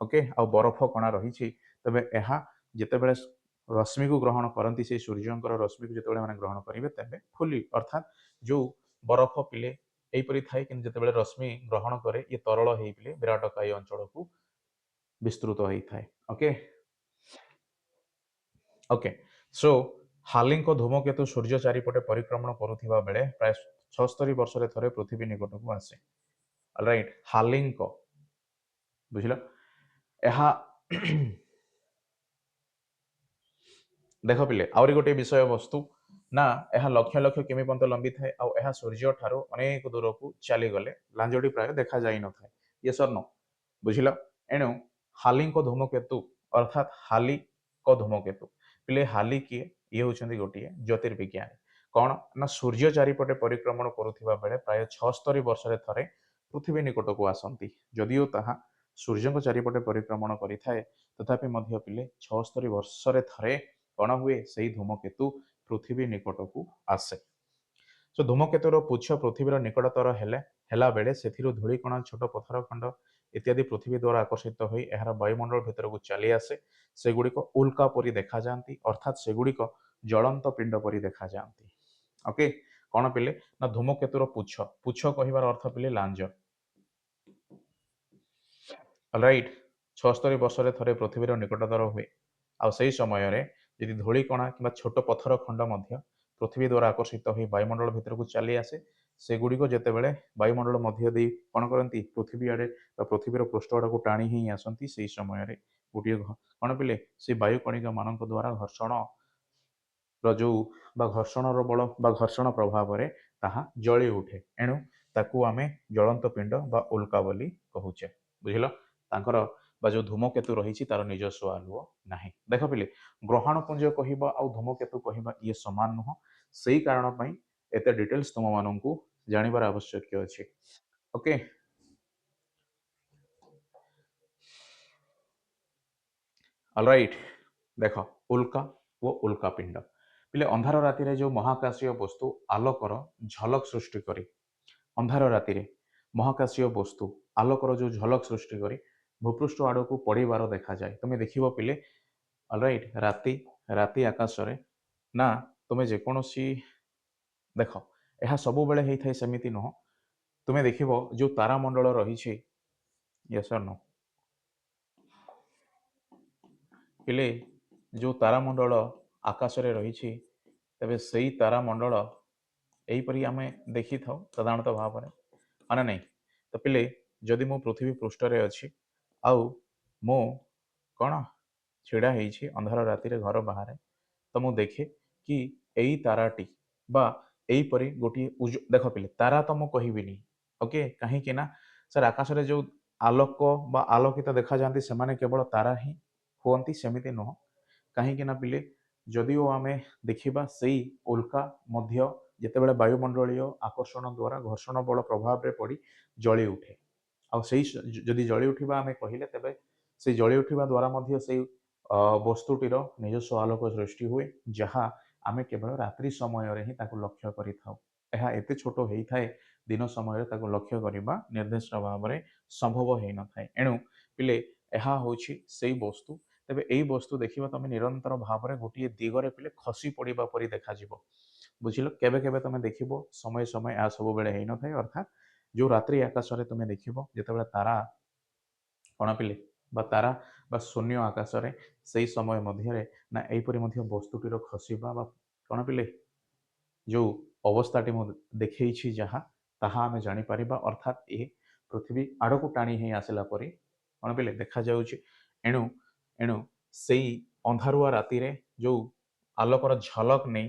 ଓକେ ଆଉ ବରଫ କଣା ରହିଛି, ତେବେ ଏହା ଯେତେବେଳେ ରଶ୍ମିକୁ ଗ୍ରହଣ କରନ୍ତି, ସେଇ ସୂର୍ଯ୍ୟଙ୍କର ରଶ୍ମିକୁ ଯେତେବେଳେ ମାନେ ଗ୍ରହଣ କରିବେ ତେବେ ଫୁଲି, ଅର୍ଥାତ୍ ଯୋଉ ବରଫ ପିଲେ ଏହିପରି ଥାଏ, କିନ୍ତୁ ଯେତେବେଳେ ରଶ୍ମି ଗ୍ରହଣ କରେ ଇଏ ତରଳ ହେଇ ପିଲେ ବିରାଟକାୟ ଅଞ୍ଚଳକୁ ବିସ୍ତୃତ ହେଇଥାଏ। ଓକେ ଓକେ, ସୋ ହାଲିଙ୍କ ଧୂମକେତୁ ସୂର୍ଯ୍ୟ ଚାରିପଟେ ପରିକ୍ରମଣ କରୁଥିବା ବେଳେ ପ୍ରାୟ 76 ବର୍ଷରେ ଥରେ ପୃଥିବୀ ନିକଟକୁ ଆସେ। ରାଇଟ୍, ହାଲିଙ୍କ, ବୁଝିଲ, ଏହା ଦେଖ ପିଲେ ଆହୁରି ଗୋଟିଏ ବିଷୟବସ୍ତୁ ନା, ଏହା ଲକ୍ଷ ଲକ୍ଷ କିମି ପର୍ଯ୍ୟନ୍ତ ଲମ୍ବି ଥାଏ ଆଉ ଏହା ସୂର୍ଯ୍ୟ ଠାରୁ ଅନେକ ଦୂରକୁ ଚାଲିଗଲେ ଲାଞ୍ଜଟି ପ୍ରାୟ ଦେଖାଯାଇନଥାଏ। Yes or no? ବୁଝିଲ, ଏଣୁ ହାଲିଙ୍କ ଧୂମକେତୁ ଅର୍ଥାତ୍ ହାଲିଙ୍କ ଧୂମକେତୁ ପିଲେ, ହାଲି କିଏ? ଇଏ ହେଉଛନ୍ତି ଗୋଟିଏ ଜ୍ୟୋତିର୍ବିଜ୍ଞାନୀ। କଣ ନା ସୂର୍ଯ୍ୟ ଚାରିପଟେ ପରିକ୍ରମଣ କରୁଥିବା ବେଳେ ପ୍ରାୟ 76 ବର୍ଷରେ ଥରେ ପୃଥିବୀ ନିକଟକୁ ଆସନ୍ତି। ଯଦିଓ ତାହା ସୂର୍ଯ୍ୟଙ୍କ ଚାରିପଟେ ପରିକ୍ରମଣ କରିଥାଏ, ତଥାପି ମଧ୍ୟ ପିଲେ 76 ବର୍ଷରେ ଥରେ କଣ ହୁଏ, ସେଇ ଧୂମକେତୁ ପୃଥିବୀ ନିକଟକୁ ଆସେ। ସୋ ଧୂମକେତୁର ପୁଚ୍ଛ ପୃଥିବୀର ନିକଟତର ହେଲା ବେଳେ ସେଥିରୁ ଧୂଳିକଣା, ଛୋଟ ପଥର ଖଣ୍ଡ ଇତ୍ୟାଦି ପୃଥିବୀ ଦ୍ୱାରା ଆକର୍ଷିତ ହୋଇ ଏହାର ବାୟୁମଣ୍ଡଳ ଭିତରକୁ ଚାଲି ଆସେ। ସେଗୁଡ଼ିକ ଉଲ୍କା ପରି ଦେଖାଯାଆନ୍ତି, ଅର୍ଥାତ୍ ସେଗୁଡ଼ିକ ଜ୍ୱଳନ୍ତ ପିଣ୍ଡ ପରି ଦେଖାଯାଆନ୍ତି। ଓକେ, କଣ ପିଲେ ନା ଧୂମକେତୁର ପୁଚ୍ଛ, ପୁଚ୍ଛ କହିବାର ଅର୍ଥ ପିଲେ ଲାଞ୍ଜ। ରାଇଟ୍, 76 ବର୍ଷରେ ଥରେ ପୃଥିବୀର ନିକଟତର ହୁଏ ଆଉ ସେହି ସମୟରେ ଯଦି ଧୂଳିକଣା କିମ୍ବା ଛୋଟ ପଥର ଖଣ୍ଡ ମଧ୍ୟ ପୃଥିବୀ ଦ୍ୱାରା ଆକର୍ଷିତ ହୋଇ ବାୟୁମଣ୍ଡଳ ଭିତରକୁ ଚାଲି ଆସେ, ସେଗୁଡ଼ିକ ଯେତେବେଳେ ବାୟୁମଣ୍ଡଳ ମଧ୍ୟ ଦେଇ କଣ କରନ୍ତି, ପୃଥିବୀ ଆଡ଼େ ବା ପୃଥିବୀର ପୃଷ୍ଠ ଆଡ଼କୁ ଟାଣି ହିଁ ଆସନ୍ତି, ସେହି ସମୟରେ ଗୋଟିଏ କଣ ପିଲେ ସେ ବାୟୁ କଣିକା ମାନଙ୍କ ଦ୍ୱାରା ଘର୍ଷଣର ବଳ ବା ଘର୍ଷଣ ପ୍ରଭାବରେ ତାହା ଜଳି ଉଠେ। ଏଣୁ ତାକୁ ଆମେ ଜ୍ୱଳନ୍ତ ପିଣ୍ଡ ବା ଉଲ୍କା ବୋଲି କହୁଛେ। ବୁଝିଲ, ତାଙ୍କର ବା ଯୋଉ ଧୂମକେତୁ ରହିଛି ତାର ନିଜସ୍ୱ ଆଲୁଅ ନାହିଁ। ଦେଖ ପିଲେ, ଗ୍ରହାଣୁପୁଞ୍ଜ କହିବା ଆଉ ଧୂମକେତୁ କହିବା ଇଏ ସମାନ ନୁହଁ। ସେଇ କାରଣ ପାଇଁ ଏତେ ଡିଟେଲ୍ସ ତୁମମାନଙ୍କୁ ଜାଣିବାର ଆବଶ୍ୟକ ଅଛି। ଓକେ, ଅଲରାଇଟ୍, ଦେଖ ଉଲ୍କା ଓ ଉଲ୍କାପିଣ୍ଡ ପିଲେ ଅନ୍ଧାର ରାତିରେ ଯେଉଁ ମହାକାଶୀୟ ବସ୍ତୁ ଆଲୋକର ଝଲକ ସୃଷ୍ଟି କରି, ଅନ୍ଧାର ରାତିରେ ମହାକାଶୀୟ ବସ୍ତୁ ଆଲୋକର ଯେଉଁ ଝଲକ ସୃଷ୍ଟି କରି ଭୂପୃଷ୍ଠ ଆଡ଼କୁ ପଡ଼ିବାର ଦେଖାଯାଏ। ତୁମେ ଦେଖିବ ପିଲେ, ଅଲରାଇଟ୍, ରାତି ଆକାଶରେ ନା ତୁମେ ଯେକୌଣସି ଦେଖ, ଏହା ସବୁବେଳେ ହେଇଥାଏ ସେମିତି ନୁହଁ। ତୁମେ ଦେଖିବ ଯେଉଁ ତାରାମଣ୍ଡଳ ରହିଛି, ୟେସ୍ ଅର୍ ନୋ ପିଲେ, ଯେଉଁ ତାରାମଣ୍ଡଳ ଆକାଶରେ ରହିଛି, ତେବେ ସେଇ ତାରାମଣ୍ଡଳ ଏହିପରି ଆମେ ଦେଖିଥାଉ ସାଧାରଣତଃ ଭାବରେ, ମାନେ ନାହିଁ। ତ ପିଲେ, ଯଦି ମୁଁ ପୃଥିବୀ ପୃଷ୍ଠରେ ଅଛି ଆଉ ମୁଁ କଣ ଛିଡ଼ା ହେଇଛି ଅନ୍ଧାର ରାତିରେ ଘର ବାହାରେ, ତ ମୁଁ ଦେଖେ କି ଏଇ ତାରାଟି ବା ଏଇପରି ଗୋଟିଏ ଦେଖ ପିଲେ ତାରା ତ ମୁଁ କହିବିନି, ଓକେ, କାହିଁକି ନା ସାର୍ ଆକାଶରେ ଯୋଉ ଆଲୋକ ବା ଆଲୋକିତ ଦେଖାଯାଆନ୍ତି ସେମାନେ କେବଳ ତାରା ହିଁ ହୁଅନ୍ତି, ସେମିତି ନୁହଁ। କାହିଁକି ନା ପିଲେ ଯଦିଓ ଆମେ ଦେଖିବା ସେଇ ଉଲ୍କା ମଧ୍ୟ ଯେତେବେଳେ ବାୟୁମଣ୍ଡଳୀୟ ଆକର୍ଷଣ ଦ୍ୱାରା ଘର୍ଷଣ ବଳ ପ୍ରଭାବରେ ପଡ଼ି ଜଳି ଉଠେ, ଆଉ ସେଇ ଯଦି ଜଳି ଉଠିବା ଆମେ କହିଲେ ତେବେ ସେଇ ଜଳି ଉଠିବା ଦ୍ୱାରା ମଧ୍ୟ ସେଇ ବସ୍ତୁଟିର ନିଜସ୍ୱ ଆଲୋକ ସୃଷ୍ଟି ହୁଏ, ଯାହା ଆମେ କେବଳ ରାତ୍ରି ସମୟରେ ହିଁ ତାକୁ ଲକ୍ଷ୍ୟ କରିଥାଉ। ଏହା ଏତେ ଛୋଟ ହେଇଥାଏ ଦିନ ସମୟରେ ତାକୁ ଲକ୍ଷ୍ୟ କରିବା ନିର୍ଦ୍ଦିଷ୍ଟ ଭାବରେ ସମ୍ଭବ ହେଇନଥାଏ। ଏଣୁ ପିଲେ ଏହା ହେଉଛି ସେଇ ବସ୍ତୁ। ତେବେ ଏଇ ବସ୍ତୁ ଦେଖିବା ତମେ ନିରନ୍ତର ଭାବରେ ଗୋଟିଏ ଦିଗରେ ପିଲେ ଖସି ପଡ଼ିବା ପରି ଦେଖାଯିବ। ବୁଝିଲ, କେବେ କେବେ ତମେ ଦେଖିବ ସମୟ ସମୟ ଏହା ସବୁବେଳେ ହେଇନଥାଏ, ଅର୍ଥାତ୍ ଯୋଉ ରାତ୍ରି ଆକାଶରେ ତୁମେ ଦେଖିବ ଯେତେବେଳେ ତାରା କଣ ପିଲେ ବା ତାରା ବା ଶୂନ୍ୟ ଆକାଶରେ ସେଇ ସମୟ ମଧ୍ୟରେ ନା ଏହିପରି ମଧ୍ୟ ବସ୍ତୁଟିର ଖସିବା ବା କଣ ପିଲେ ଯୋଉ ଅବସ୍ଥାଟି ମୁଁ ଦେଖେଇଛି ଯାହା ତାହା ଆମେ ଜାଣିପାରିବା, ଅର୍ଥାତ୍ ଏ ପୃଥିବୀ ଆଡ଼କୁ ଟାଣି ହେଇ ଆସିଲା ପରି କଣ ପିଲେ ଦେଖାଯାଉଛି। ଏଣୁ ଏଣୁ ସେଇ ଅନ୍ଧାରୁଆ ରାତିରେ ଯୋଉ ଆଲୋକର ଝଲକ ନେଇ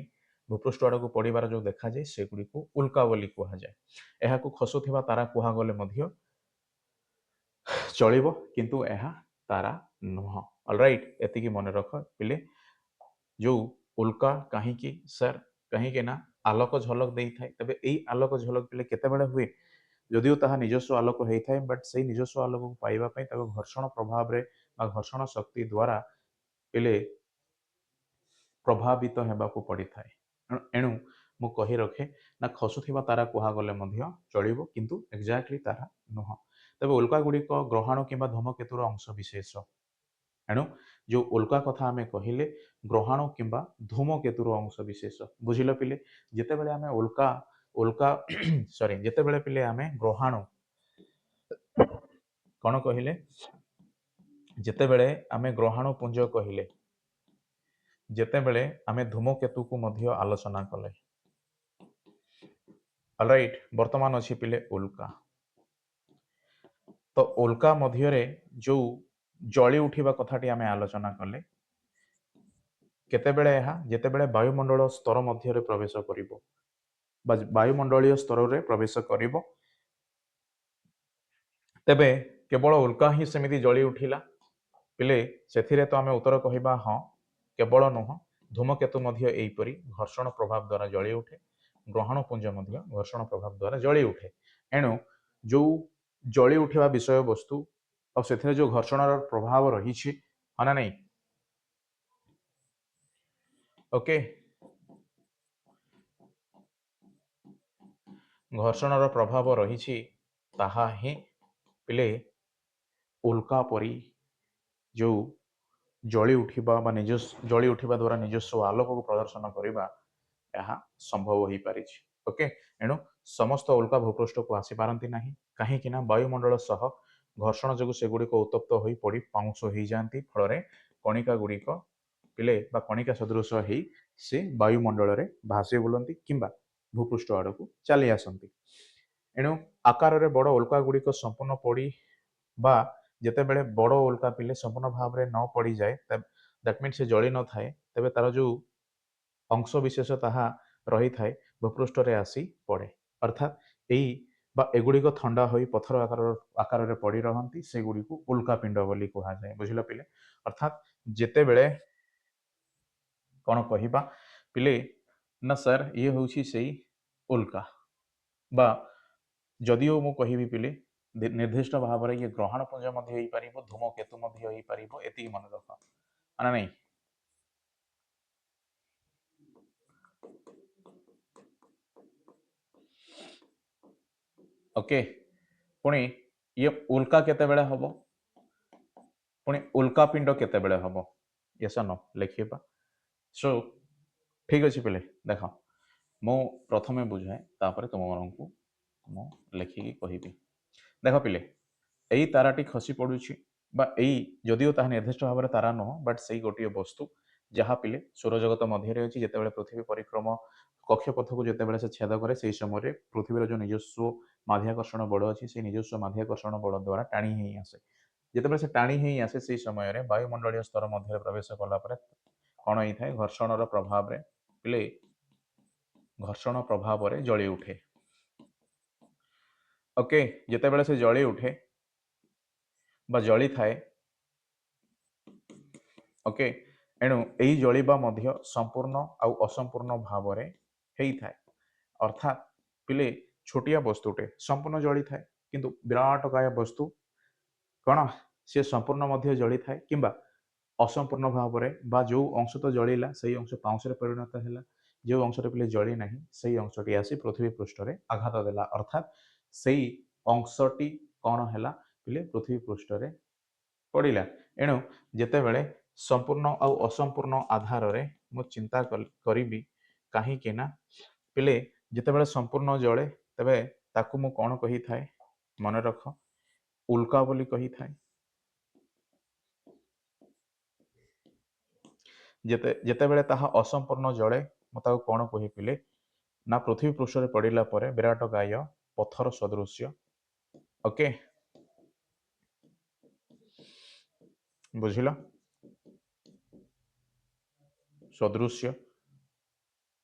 ଭୂପୃଷ୍ଠ ଆଡ଼କୁ ପଡ଼ିବାର ଯୋଉ ଦେଖାଯାଏ ସେଗୁଡ଼ିକୁ ଉଲ୍କା ବୋଲି କୁହାଯାଏ। ଏହାକୁ ଖସୁଥିବା ତାରା କୁହାଗଲେ ମଧ୍ୟ ଚଳିବ, କିନ୍ତୁ ଏହା ତାରା ନୁହଁ। ଅଲରାଇଟ୍, ଏତିକି ମନେ ରଖ ପିଲେ। ଯୋଉ ଉଲ୍କା କାହିଁକି ସାର୍, କାହିଁକି ନା ଆଲୋକ ଝଲକ ଦେଇଥାଏ। ତେବେ ଏଇ ଆଲୋକ ଝଲକ ପିଲେ କେତେବେଳେ ହୁଏ, ଯଦିଓ ତାହା ନିଜସ୍ୱ ଆଲୋକ ହେଇଥାଏ, ବଟ୍ ସେଇ ନିଜସ୍ୱ ଆଲୋକକୁ ପାଇବା ପାଇଁ ତାକୁ ଘର୍ଷଣ ପ୍ରଭାବରେ ବା ଘର୍ଷଣ ଶକ୍ତି ଦ୍ୱାରା ପିଲେ ପ୍ରଭାବିତ ହେବାକୁ ପଡ଼ିଥାଏ। ଏଣୁ ମୁଁ କହି ରଖେ ନା ଖସୁଥିବା ତାରା କୁହାଗଲେ ମଧ୍ୟ ଚଳିବ, କିନ୍ତୁ ଏକ୍ଜାକ୍ଟଲି ତାରା ନୁହଁ। ତେବେ ଉଲ୍କା ଗୁଡ଼ିକ ଗ୍ରହାଣୁ କିମ୍ବା ଧୂମକେତୁର ଅଂଶ ବିଶେଷ। ଏଣୁ ଯୋଉ ଉଲ୍କା କଥା ଆମେ କହିଲେ ଗ୍ରହାଣୁ କିମ୍ବା ଧୂମକେତୁର ଅଂଶ ବିଶେଷ। ବୁଝିଲ ପିଲେ, ଯେତେବେଳେ ଆମେ ଉଲ୍କା ଉଲ୍କା ସରି ଯେତେବେଳେ ପିଲେ ଆମେ ଗ୍ରହାଣୁ କଣ କହିଲେ, ଯେତେବେଳେ ଆମେ ଗ୍ରହାଣୁ ପୁଞ୍ଜ କହିଲେ, ଯେତେବେଳେ ଆମେ ଧୂମକେତୁକୁ ମଧ୍ୟ ଆଲୋଚନା କଲେ। ଅଲରାଇଟ୍, ବର୍ତ୍ତମାନ ଅଛି ପିଲେ ଉଲ୍କା। ତ ଉଲ୍କା ମଧ୍ୟରେ ଯୋଉ ଜଳି ଉଠିବା କଥାଟି ଆମେ ଆଲୋଚନା କଲେ, କେତେବେଳେ ଏହା ଯେତେବେଳେ ବାୟୁମଣ୍ଡଳ ସ୍ତର ମଧ୍ୟରେ ପ୍ରବେଶ କରିବ ବା ବାୟୁମଣ୍ଡଳୀୟ ସ୍ତରରେ ପ୍ରବେଶ କରିବ, ତେବେ କେବଳ ଉଲ୍କା ହିଁ ସେମିତି ଜଳି ଉଠିଲା ପିଲେ, ସେଥିରେ ତ ଆମେ ଉତ୍ତର କହିବା ହଁ, କେବଳ ନୁହଁ, ଧୂମକେତୁ ମଧ୍ୟ ଏହିପରି ଘର୍ଷଣ ପ୍ରଭାବ ଦ୍ୱାରା ଜଳି ଉଠେ, ଗ୍ରହଣପୁଞ୍ଜ ମଧ୍ୟ ଘର୍ଷଣ ପ୍ରଭାବ ଦ୍ୱାରା ଜଳି ଉଠେ। ଏଣୁ ଯୋଉ ଜଳି ଉଠିବା ବିଷୟବସ୍ତୁ ଆଉ ସେଥିରେ ଯୋଉ ଘର୍ଷଣର ପ୍ରଭାବ ରହିଛି, ହଁ ନା ନାହିଁ, ଓକେ, ଘର୍ଷଣର ପ୍ରଭାବ ରହିଛି, ତାହା ହିଁ ପିଲେ ଉଲ୍କା ପରି ଯୋଉ ଜଳି ଉଠିବା ବା ଜଳି ଉଠିବା ଦ୍ୱାରା ନିଜସ୍ୱ ଆଲୋକକୁ ପ୍ରଦର୍ଶନ କରିବା, ଏହା ସମ୍ଭବ ହୋଇପାରିଛି। ଓକେ, ଏଣୁ ସମସ୍ତ ଉଲ୍କା ଭୂପୃଷ୍ଠକୁ ଆସିପାରନ୍ତି ନାହିଁ, କାହିଁକି ନା ବାୟୁମଣ୍ଡଳ ସହ ଘର୍ଷଣ ଯୋଗୁଁ ସେଗୁଡ଼ିକ ଉତ୍ତପ୍ତ ହୋଇ ପଡ଼ି ପାଉଁଶ ହେଇଯାଆନ୍ତି, ଫଳରେ କଣିକା ଗୁଡ଼ିକ ପିଲେ ବା କଣିକା ସଦୃଶ ହେଇ ସେ ବାୟୁମଣ୍ଡଳରେ ଭାସି ବୁଲନ୍ତି କିମ୍ବା ଭୂପୃଷ୍ଠ ଆଡ଼କୁ ଚାଲି ଆସନ୍ତି। ଏଣୁ ଆକାରରେ ବଡ଼ ଉଲ୍କା ଗୁଡ଼ିକ ସମ୍ପୂର୍ଣ୍ଣ ପଡ଼ି ବା ଯେତେବେଳେ ବଡ଼ ଉଲ୍କା ପିଲେ ସମ୍ପୂର୍ଣ୍ଣ ଭାବରେ ନ ପଡ଼ିଯାଏ, ଦ୍ୟାଟ୍ ମିନ୍ସ ସେ ଜଳି ନଥାଏ, ତେବେ ତାର ଯୋଉ ଅଂଶ ବିଶେଷ ତାହା ରହିଥାଏ ଭୂପୃଷ୍ଠରେ ଆସି ପଡ଼େ, ଅର୍ଥାତ୍ ଏଇ ବା ଏଗୁଡ଼ିକ ଥଣ୍ଡା ହୋଇ ପଥର ଆକାରରେ ପଡ଼ି ରହନ୍ତି, ସେଗୁଡ଼ିକୁ ଉଲ୍କାପିଣ୍ଡ ବୋଲି କୁହାଯାଏ। ବୁଝିଲ ପିଲେ, ଅର୍ଥାତ୍ ଯେତେବେଳେ କଣ କହିବା ପିଲେ ନା ସାର୍ ଇଏ ହେଉଛି ସେଇ ଉଲ୍କା, ବା ଯଦିଓ ମୁଁ କହିବି ପିଲେ ନିର୍ଦ୍ଦିଷ୍ଟ ଭାବରେ ଇଏ ଗ୍ରହଣପୁଞ୍ଜ ମଧ୍ୟ ହେଇପାରିବ, ଧୂମକେତୁ ମଧ୍ୟ ହେଇପାରିବ, ଏତିକି ମନେ ରଖ ନା ନାଇଁ। ଓକେ, ପୁଣି ଇଏ ଉଲ୍କା କେତେବେଳେ ହବ, ପୁଣି ଉଲ୍କାପିଣ୍ଡ କେତେବେଳେ ହବ, ୟେସ୍ ଅର୍ नो ଲେଖିବା। ସୋ ଠିକ୍ ଅଛି ପିଲେ, ଦେଖ ମୁଁ ପ୍ରଥମେ ବୁଝାଏ, ତାପରେ ତୁମମାନଙ୍କୁ ମୁଁ ଲେଖିକି କହିବି। ଦେଖ ପିଲେ, ଏଇ ତାରାଟି ଖସି ପଡ଼ୁଛି ବା ଏଇ ଯଦିଓ ତାହା ନିର୍ଦ୍ଦିଷ୍ଟ ଭାବରେ ତାରା ନୁହଁ, ବଟ୍ ସେଇ ଗୋଟିଏ ବସ୍ତୁ ଯାହା ପିଲେ ସୌରଜଗତ ମଧ୍ୟରେ ଅଛି। ଯେତେବେଳେ ପୃଥିବୀ ପରିକ୍ରମ କକ୍ଷପଥକୁ ଯେତେବେଳେ ସେ ଛେଦ କରେ, ସେହି ସମୟରେ ପୃଥିବୀର ଯେଉଁ ନିଜସ୍ୱ ମାଧ୍ୟାକର୍ଷଣ ବଳ ଅଛି, ସେଇ ନିଜସ୍ୱ ମାଧ୍ୟାକର୍ଷଣ ବଳ ଦ୍ୱାରା ଟାଣି ହେଇ ଆସେ। ଯେତେବେଳେ ସେ ଟାଣି ହେଇ ଆସେ ସେଇ ସମୟରେ ବାୟୁମଣ୍ଡଳୀୟ ସ୍ତର ମଧ୍ୟରେ ପ୍ରବେଶ କଲା ପରେ କ'ଣ ହେଇଥାଏ, ଘର୍ଷଣର ପ୍ରଭାବରେ ପିଲେ ଘର୍ଷଣ ପ୍ରଭାବରେ ଜଳି ଉଠେ। ଓକେ, ଯେତେବେଳେ ସେ ଜଳି ଉଠେ ବା ଜଳି ଥାଏ, ଓକେ, ଏଣୁ ଏହି ଜଳିବା ମଧ୍ୟ ସମ୍ପୂର୍ଣ୍ଣ ଆଉ ଅସମ୍ପୂର୍ଣ୍ଣ ଭାବରେ ହେଇଥାଏ। ଅର୍ଥାତ୍ ପିଲେ ଛୋଟିଆ ବସ୍ତୁଟେ ସମ୍ପୂର୍ଣ୍ଣ ଜଳିଥାଏ, କିନ୍ତୁ ବିରାଟକାୟ ବସ୍ତୁ କ'ଣ ସେ ସମ୍ପୂର୍ଣ୍ଣ ମଧ୍ୟ ଜଳିଥାଏ କିମ୍ବା ଅସମ୍ପୂର୍ଣ୍ଣ ଭାବରେ ବା ଯେଉଁ ଅଂଶ ତ ଜଳିଲା ସେଇ ଅଂଶ ପାଉଁଶରେ ପରିଣତ ହେଲା, ଯେଉଁ ଅଂଶରେ ପିଲେ ଜଳି ନାହିଁ ସେଇ ଅଂଶଟି ଆସି ପୃଥିବୀ ପୃଷ୍ଠରେ ଆଘାତ ଦେଲା, ଅର୍ଥାତ୍ ସେଇ ଅଂଶଟି କ'ଣ ହେଲା ପିଲେ ପୃଥିବୀ ପୃଷ୍ଠରେ ପଡ଼ିଲା। ଏଣୁ ଯେତେବେଳେ ସମ୍ପୂର୍ଣ୍ଣ ଆଉ ଅସମ୍ପୂର୍ଣ୍ଣ ଆଧାରରେ ମୁଁ ଚିନ୍ତା କରିବି, କାହିଁକି ନା ପିଲେ ଯେତେବେଳେ ସମ୍ପୂର୍ଣ୍ଣ ଜଳେ ତେବେ ତାକୁ ମୁଁ କ'ଣ କହିଥାଏ, ମନେ ରଖ, ଉଲ୍କା ବୋଲି କହିଥାଏ। ଯେତେବେଳେ ତାହା ଅସମ୍ପୂର୍ଣ୍ଣ ଜଳେ ମୁଁ ତାକୁ କ'ଣ କହି ପିଲେ ନା ପୃଥିବୀ ପୃଷ୍ଠରେ ପଡ଼ିଲା ପରେ ବିରାଟକାୟ ପଥର ସଦୃଶ୍ୟ, ଓକେ, ବୁଝିଲ, ସଦୃଶ୍ୟ,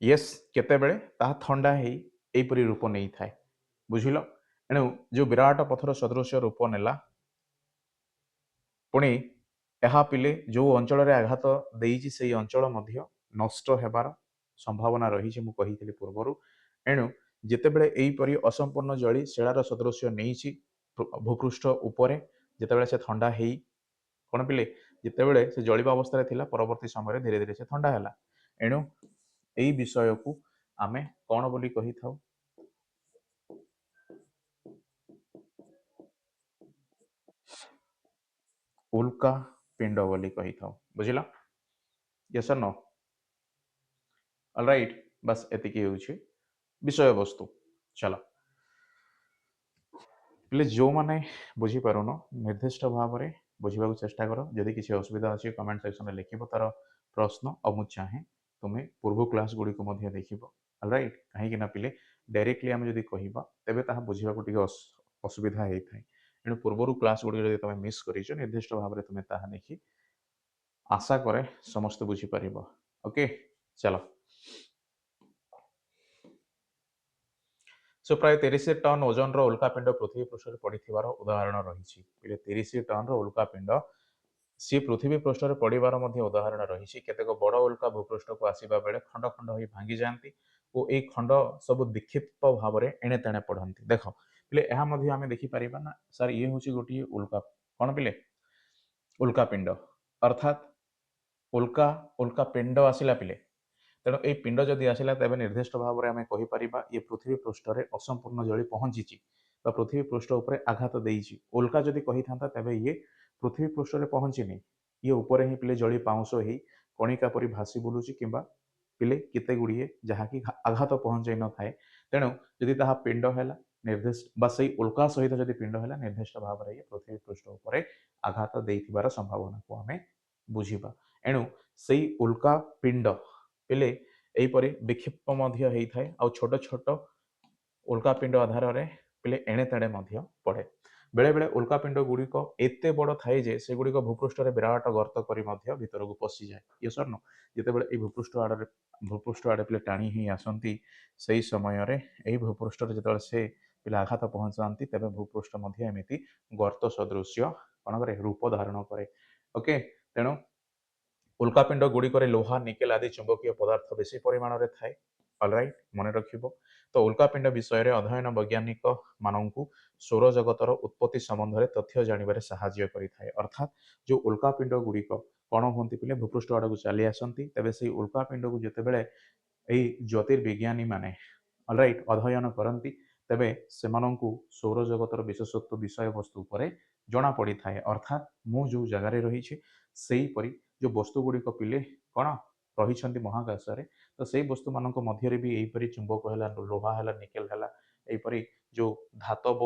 ୟେସ୍, କେତେବେଳେ ତାହା ଥଣ୍ଡା ହେଇ ଏହିପରି ରୂପ ନେଇଥାଏ, ବୁଝିଲ। ଏଣୁ ଯେଉଁ ବିରାଟ ପଥର ସଦୃଶ୍ୟ ରୂପ ନେଲା, ପୁଣି ଏହା ପିଲେ ଯେଉଁ ଅଞ୍ଚଳରେ ଆଘାତ ଦେଇଛି ସେଇ ଅଞ୍ଚଳ ମଧ୍ୟ ନଷ୍ଟ ହେବାର ସମ୍ଭାବନା ରହିଛି, ମୁଁ କହିଥିଲି ପୂର୍ବରୁ। ଏଣୁ ଯେତେବେଳେ ଏହିପରି ଅସମ୍ପୂର୍ଣ୍ଣ ଜଳି ଶିଳାର ସଦୃଶ୍ୟ ନେଇଛି ଭୂପୃଷ୍ଠ ଉପରେ, ଯେତେବେଳେ ସେ ଥଣ୍ଡା ହେଇ କ'ଣ ପିଲେ ଯେତେବେଳେ ସେ ଜଳିବା ଅବସ୍ଥାରେ ଥିଲା ପରବର୍ତ୍ତୀ ସମୟରେ ଧୀରେ ଧୀରେ ସେ ଥଣ୍ଡା ହେଲା। ଏଣୁ ଏହି ବିଷୟକୁ ଆମେ କ'ଣ ବୋଲି କହିଥାଉ, ଉଲ୍କା ପିଣ୍ଡ ବୋଲି କହିଥାଉ, ବୁଝିଲ, ୟେସ୍ ଅର୍ ନୋ? ଅଲରାଇଟ୍, ବାସ୍ ଏତିକି ହେଉଛି ବିଷୟବସ୍ତୁ। ଚାଲ ପିଲେ ଯେଉଁମାନେ ବୁଝିପାରୁନ ନିର୍ଦ୍ଦିଷ୍ଟ ଭାବରେ ବୁଝିବାକୁ ଚେଷ୍ଟା କର। ଯଦି କିଛି ଅସୁବିଧା ଅଛି କମେଣ୍ଟ ସେକ୍ସନରେ ଲେଖିବ ତାର ପ୍ରଶ୍ନ, ଆଉ ମୁଁ ଚାହେଁ ତୁମେ ପୂର୍ବ କ୍ଲାସ୍ ଗୁଡ଼ିକୁ ମଧ୍ୟ ଦେଖିବ। ଅଲରାଇଟ୍, କାହିଁକି ନା ପିଲେ ଡାଇରେକ୍ଟଲି ଆମେ ଯଦି କହିବା ତେବେ ତାହା ବୁଝିବାକୁ ଟିକେ ଅସୁବିଧା ହେଇଥାଏ। ଏଣୁ ପୂର୍ବରୁ କ୍ଲାସ୍ ଗୁଡ଼ିକ ଯଦି ତୁମେ ମିସ୍ କରିଛ ନିର୍ଦ୍ଦିଷ୍ଟ ଭାବରେ ତୁମେ ତାହା ଦେଖି ଆଶା କରେ ସମସ୍ତେ ବୁଝିପାରିବ। ଓକେ, ଚାଲ। ସୋ ପ୍ରାୟ 30 ଟନ୍ ଓଜନର ଉଲ୍କାପିଣ୍ଡ ପୃଥିବୀ ପୃଷ୍ଠରେ ପଡ଼ିଥିବାର ଉଦାହରଣ ରହିଛି। 30 ଟନ୍ର ଉଲ୍କାପିଣ୍ଡ ସିଏ ପୃଥିବୀ ପୃଷ୍ଠରେ ପଡ଼ିବାର ମଧ୍ୟ ଉଦାହରଣ ରହିଛି। କେତେକ ବଡ଼ ଉଲ୍କା ଭୂପୃଷ୍ଠକୁ ଆସିବା ବେଳେ ଖଣ୍ଡ ଖଣ୍ଡ ହୋଇ ଭାଙ୍ଗି ଯାଆନ୍ତି ଓ ଏହି ଖଣ୍ଡ ସବୁ ବିକ୍ଷିପ୍ତ ଭାବରେ ଏଣେ ତେଣେ ପଡ଼ନ୍ତି। ଦେଖ ପିଲେ ଏହା ମଧ୍ୟ ଆମେ ଦେଖିପାରିବା ନା ସାର୍ ଇଏ ହେଉଛି ଗୋଟିଏ ଉଲ୍କା, କ'ଣ ପିଲେ ଉଲ୍କାପିଣ୍ଡ, ଅର୍ଥାତ୍ ଉଲ୍କାପିଣ୍ଡ ଆସିଲା ପିଲେ। ତେଣୁ ଏହି ପିଣ୍ଡ ଯଦି ଆସିଲା ତେବେ ନିର୍ଦ୍ଦିଷ୍ଟ ଭାବରେ ଆମେ କହିପାରିବା ଇଏ ପୃଥିବୀ ପୃଷ୍ଠରେ ଅସମ୍ପୂର୍ଣ୍ଣ ଜଳି ପହଞ୍ଚିଛି ବା ପୃଥିବୀ ପୃଷ୍ଠ ଉପରେ ଆଘାତ ଦେଇଛି। ଉଲ୍କା ଯଦି କହିଥାନ୍ତା ତେବେ ଇଏ ପୃଥିବୀ ପୃଷ୍ଠରେ ପହଞ୍ଚିନି, ଇଏ ଉପରେ ହିଁ ପିଲେ ଜଳି ପାଉଁଶ ହେଇ କଣିକା ପରି ଭାସି ବୁଲୁଛି କିମ୍ବା ପିଲେ କେତେ ଗୁଡ଼ିଏ ଯାହାକି ଆଘାତ ପହଞ୍ଚାଇ ନଥାଏ। ତେଣୁ ଯଦି ତାହା ପିଣ୍ଡ ହେଲା ନିର୍ଦ୍ଦିଷ୍ଟ ବା ସେଇ ଉଲ୍କା ସହିତ ଯଦି ପିଣ୍ଡ ହେଲା ନିର୍ଦ୍ଦିଷ୍ଟ ଭାବରେ ଇଏ ପୃଥିବୀ ପୃଷ୍ଠ ଉପରେ ଆଘାତ ଦେଇଥିବାର ସମ୍ଭାବନାକୁ ଆମେ ବୁଝିବା। ଏଣୁ ସେଇ ଉଲ୍କା ପିଣ୍ଡ ପିଲେ ଏହିପରି ବିକ୍ଷିପ୍ତ ମଧ୍ୟ ହେଇଥାଏ ଆଉ ଛୋଟ ଛୋଟ ଉଲ୍କାପିଣ୍ଡ ଆଧାରରେ ପିଲେ ଏଣେ ତେଣେ ମଧ୍ୟ ପଡ଼େ। ବେଳେବେଳେ ଉଲ୍କାପିଣ୍ଡ ଗୁଡ଼ିକ ଏତେ ବଡ଼ ଥାଏ ଯେ ସେଗୁଡ଼ିକ ଭୂପୃଷ୍ଠରେ ବିରାଟ ଗର୍ତ୍ତ କରି ମଧ୍ୟ ଭିତରକୁ ପଶିଯାଏ। Yes or no? ଯେତେବେଳେ ଏହି ଭୂପୃଷ୍ଠ ଆଡ଼େ ପିଲେ ଟାଣି ହେଇ ଆସନ୍ତି ସେହି ସମୟରେ ଏହି ଭୂପୃଷ୍ଠରେ ଯେତେବେଳେ ସେ ପିଲା ଆଘାତ ପହଞ୍ଚାନ୍ତି ତେବେ ଭୂପୃଷ୍ଠ ମଧ୍ୟ ଏମିତି ଗର୍ତ୍ତ ସଦୃଶ୍ୟ କ'ଣ କରେ, ରୂପ ଧାରଣ କରେ। ଓକେ, ତେଣୁ ଉଲ୍କାପିଣ୍ଡ ଗୁଡ଼ିକରେ ଲୁହା, ନିକେଲ ଆଦି ଚୁମ୍ବକୀୟ ପଦାର୍ଥ ବେଶୀ ପରିମାଣରେ ଥାଏ। ଅଲରାଇଟ୍, ମନେ ରଖିବ। ତ ଉଲ୍କାପିଣ୍ଡ ବିଷୟରେ ଅଧ୍ୟୟନ ବୈଜ୍ଞାନିକ ମାନଙ୍କୁ ସୌରଜଗତର ଉତ୍ପତ୍ତି ସମ୍ବନ୍ଧରେ ତଥ୍ୟ ଜାଣିବାରେ ସାହାଯ୍ୟ କରିଥାଏ। ଅର୍ଥାତ୍ ଯେଉଁ ଉଲ୍କାପିଣ୍ଡ ଗୁଡ଼ିକ କ'ଣ ହୁଅନ୍ତି ପିଲେ ଭୂପୃଷ୍ଠ ଆଡ଼କୁ ଚାଲି ଆସନ୍ତି, ତେବେ ସେହି ଉଲ୍କାପିଣ୍ଡକୁ ଯେତେବେଳେ ଏହି ଜ୍ୟୋତିର୍ବିଜ୍ଞାନୀ ମାନେ ଅଲରାଇଟ୍ ଅଧ୍ୟୟନ କରନ୍ତି ତେବେ ସେମାନଙ୍କୁ ସୌରଜଗତର ବିଶେଷତ୍ୱ ବିଷୟବସ୍ତୁ ଉପରେ ଜଣା ପଡ଼ିଥାଏ। ଅର୍ଥାତ୍ ମୁଁ ଯେଉଁ ଜାଗାରେ ରହିଛି ସେହିପରି ଯେଉଁ ବସ୍ତୁ ଗୁଡ଼ିକ ପିଲେ କ'ଣ ରହିଛନ୍ତି ମହାକାଶରେ, ତ ସେଇ ବସ୍ତୁମାନଙ୍କ ମଧ୍ୟରେ ବି ଏହିପରି ଚୁମ୍ବକ ହେଲା, ଲୁହା ହେଲା, ନିକେଲ ହେଲା, ଏହିପରି ଯେଉଁ ଧାତବ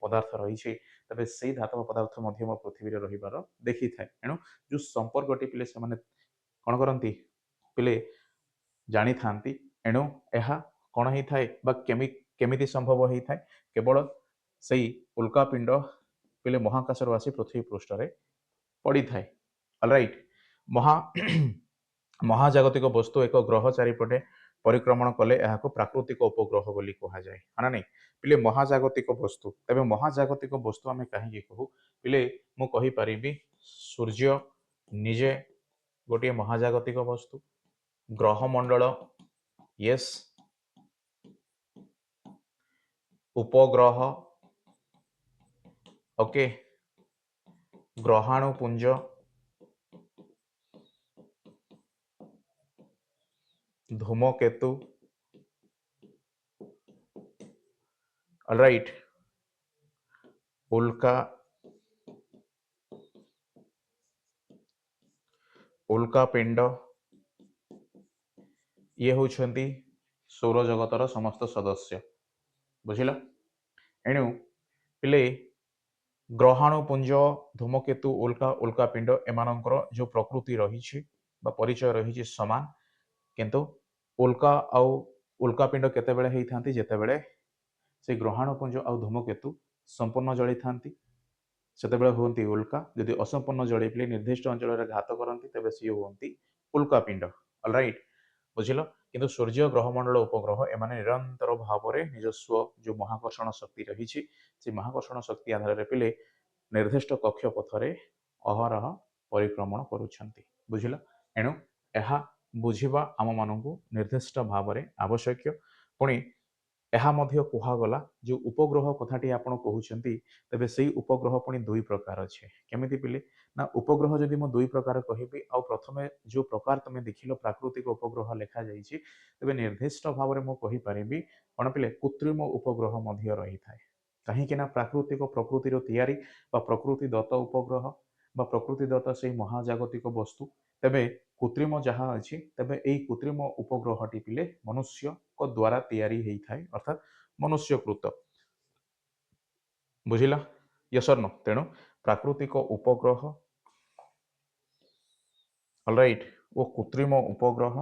ପଦାର୍ଥ ରହିଛି ତେବେ ସେଇ ଧାତବ ପଦାର୍ଥ ମଧ୍ୟ ମୋ ପୃଥିବୀରେ ରହିବାର ଦେଖିଥାଏ। ଏଣୁ ଯେଉଁ ସମ୍ପର୍କଟି ପିଲେ ସେମାନେ କ'ଣ କରନ୍ତି ପିଲେ ଜାଣିଥାନ୍ତି। ଏଣୁ ଏହା କ'ଣ ହେଇଥାଏ ବା କେମିତି ସମ୍ଭବ ହେଇଥାଏ, କେବଳ ସେଇ ଉଲ୍କାପିଣ୍ଡ ପିଲେ ମହାକାଶରୁ ଆସି ପୃଥିବୀ ପୃଷ୍ଠରେ ପଡ଼ିଥାଏ। ଅଲରାଇଟ୍, ମହା ମହାଜାଗତିକ ବସ୍ତୁ ଏକ ଗ୍ରହ ଚାରିପଟେ ପରିକ୍ରମଣ କଲେ ଏହାକୁ ପ୍ରାକୃତିକ ଉପଗ୍ରହ ବୋଲି କୁହାଯାଏ, ହଁ ନା ନାହିଁ? ପିଲେ ମହାଜାଗତିକ ବସ୍ତୁ, ତେବେ ମହାଜାଗତିକ ବସ୍ତୁ ଆମେ କାହିଁକି କହୁ? ପିଲେ ମୁଁ କହିପାରିବି ସୂର୍ଯ୍ୟ ନିଜେ ଗୋଟିଏ ମହାଜାଗତିକ ବସ୍ତୁ, ଗ୍ରହମଣ୍ଡଳ ୟେସ୍, ଉପଗ୍ରହ ଓକେ, ଗ୍ରହାଣୁପୁଞ୍ଜ, ଧୂମକେତୁ, ଅଲରାଇଟ୍, ଉଲ୍କା, ଉଲ୍କାପିଣ୍ଡ, ଇଏ ହେଉଛନ୍ତି ସୌରଜଗତର ସମସ୍ତ ସଦସ୍ୟ। ବୁଝିଲ? ଏଣୁ ପିଲେ ଗ୍ରହାଣୁପୁଞ୍ଜ, ଧୂମକେତୁ, ଉଲ୍କା, ଉଲ୍କାପିଣ୍ଡ ଏମାନଙ୍କର ଯେଉଁ ପ୍ରକୃତି ରହିଛି ବା ପରିଚୟ ରହିଛି ସମାନ, କିନ୍ତୁ ଉଲ୍କା ଆଉ ଉଲ୍କାପିଣ୍ଡ କେତେବେଳେ ହେଇଥାନ୍ତି? ଯେତେବେଳେ ସେ ଗ୍ରହାଣୁପୁଞ୍ଜ ଆଉ ଧୂମକେତୁ ସମ୍ପୂର୍ଣ୍ଣ ଜଳିଥାନ୍ତି ସେତେବେଳେ ହୁଅନ୍ତି ଉଲ୍କା। ଯଦି ଅସମ୍ପୂର୍ଣ୍ଣ ଜଳିଥିଲେ ନିର୍ଦ୍ଦିଷ୍ଟ ଅଞ୍ଚଳରେ ଘାତ କରନ୍ତି ତେବେ ସିଏ ହୁଅନ୍ତି ଉଲ୍କାପିଣ୍ଡ। ଅଲରାଇଟ୍, ବୁଝିଲ? କିନ୍ତୁ ସୂର୍ଯ୍ୟ, ଗ୍ରହମଣ୍ଡଳ, ଉପଗ୍ରହ ଏମାନେ ନିରନ୍ତର ଭାବରେ ନିଜସ୍ୱ ଯେଉଁ ମହାକର୍ଷଣ ଶକ୍ତି ରହିଛି ସେ ମହାକର୍ଷଣ ଶକ୍ତି ଆଧାରରେ ପିଲେ ନିର୍ଦ୍ଦିଷ୍ଟ କକ୍ଷପଥରେ ଅହରହ ପରିକ୍ରମଣ କରୁଛନ୍ତି। ବୁଝିଲ? ଏଣୁ ଏହା ବୁଝିବା ଆମମାନଙ୍କୁ ନିର୍ଦ୍ଦିଷ୍ଟ ଭାବରେ ଆବଶ୍ୟକ। ପୁଣି ଏହା ମଧ୍ୟ କୁହାଗଲା ଯେଉଁ ଉପଗ୍ରହ କଥାଟି ଆପଣ କହୁଛନ୍ତି, ତେବେ ସେଇ ଉପଗ୍ରହ ପୁଣି ଦୁଇ ପ୍ରକାର ଅଛି। କେମିତି ପିଲେ? ନା ଉପଗ୍ରହ ଯଦି ମୁଁ ଦୁଇ ପ୍ରକାର କହିବି ଆଉ ପ୍ରଥମେ ଯେଉଁ ପ୍ରକାର ତମେ ଦେଖିଲ ପ୍ରାକୃତିକ ଉପଗ୍ରହ ଲେଖାଯାଇଛି, ତେବେ ନିର୍ଦ୍ଦିଷ୍ଟ ଭାବରେ ମୁଁ କହିପାରିବି କ'ଣ ପିଲେ? କୃତ୍ରିମ ଉପଗ୍ରହ ମଧ୍ୟ ରହିଥାଏ। କାହିଁକି ନା ପ୍ରାକୃତିକ ପ୍ରକୃତିର ତିଆରି ବା ପ୍ରକୃତି ଦତ୍ତ ଉପଗ୍ରହ ବା ପ୍ରକୃତି ଦତ୍ତ ସେଇ ମହାଜାଗତିକ ବସ୍ତୁ, ତେବେ କୃତ୍ରିମ ଯାହା ଅଛି, ତେବେ ଏଇ କୃତ୍ରିମ ଉପଗ୍ରହଟି ପିଲେ ମନୁଷ୍ୟଙ୍କ ଦ୍ୱାରା ତିଆରି ହେଇଥାଏ, ଅର୍ଥାତ୍ ମନୁଷ୍ୟକୃତ। ବୁଝିଲା? Yes or no? ତେଣୁ ପ୍ରାକୃତିକ ଉପଗ୍ରହ ଅଲରାଇଟ୍ ଓ କୃତ୍ରିମ ଉପଗ୍ରହ,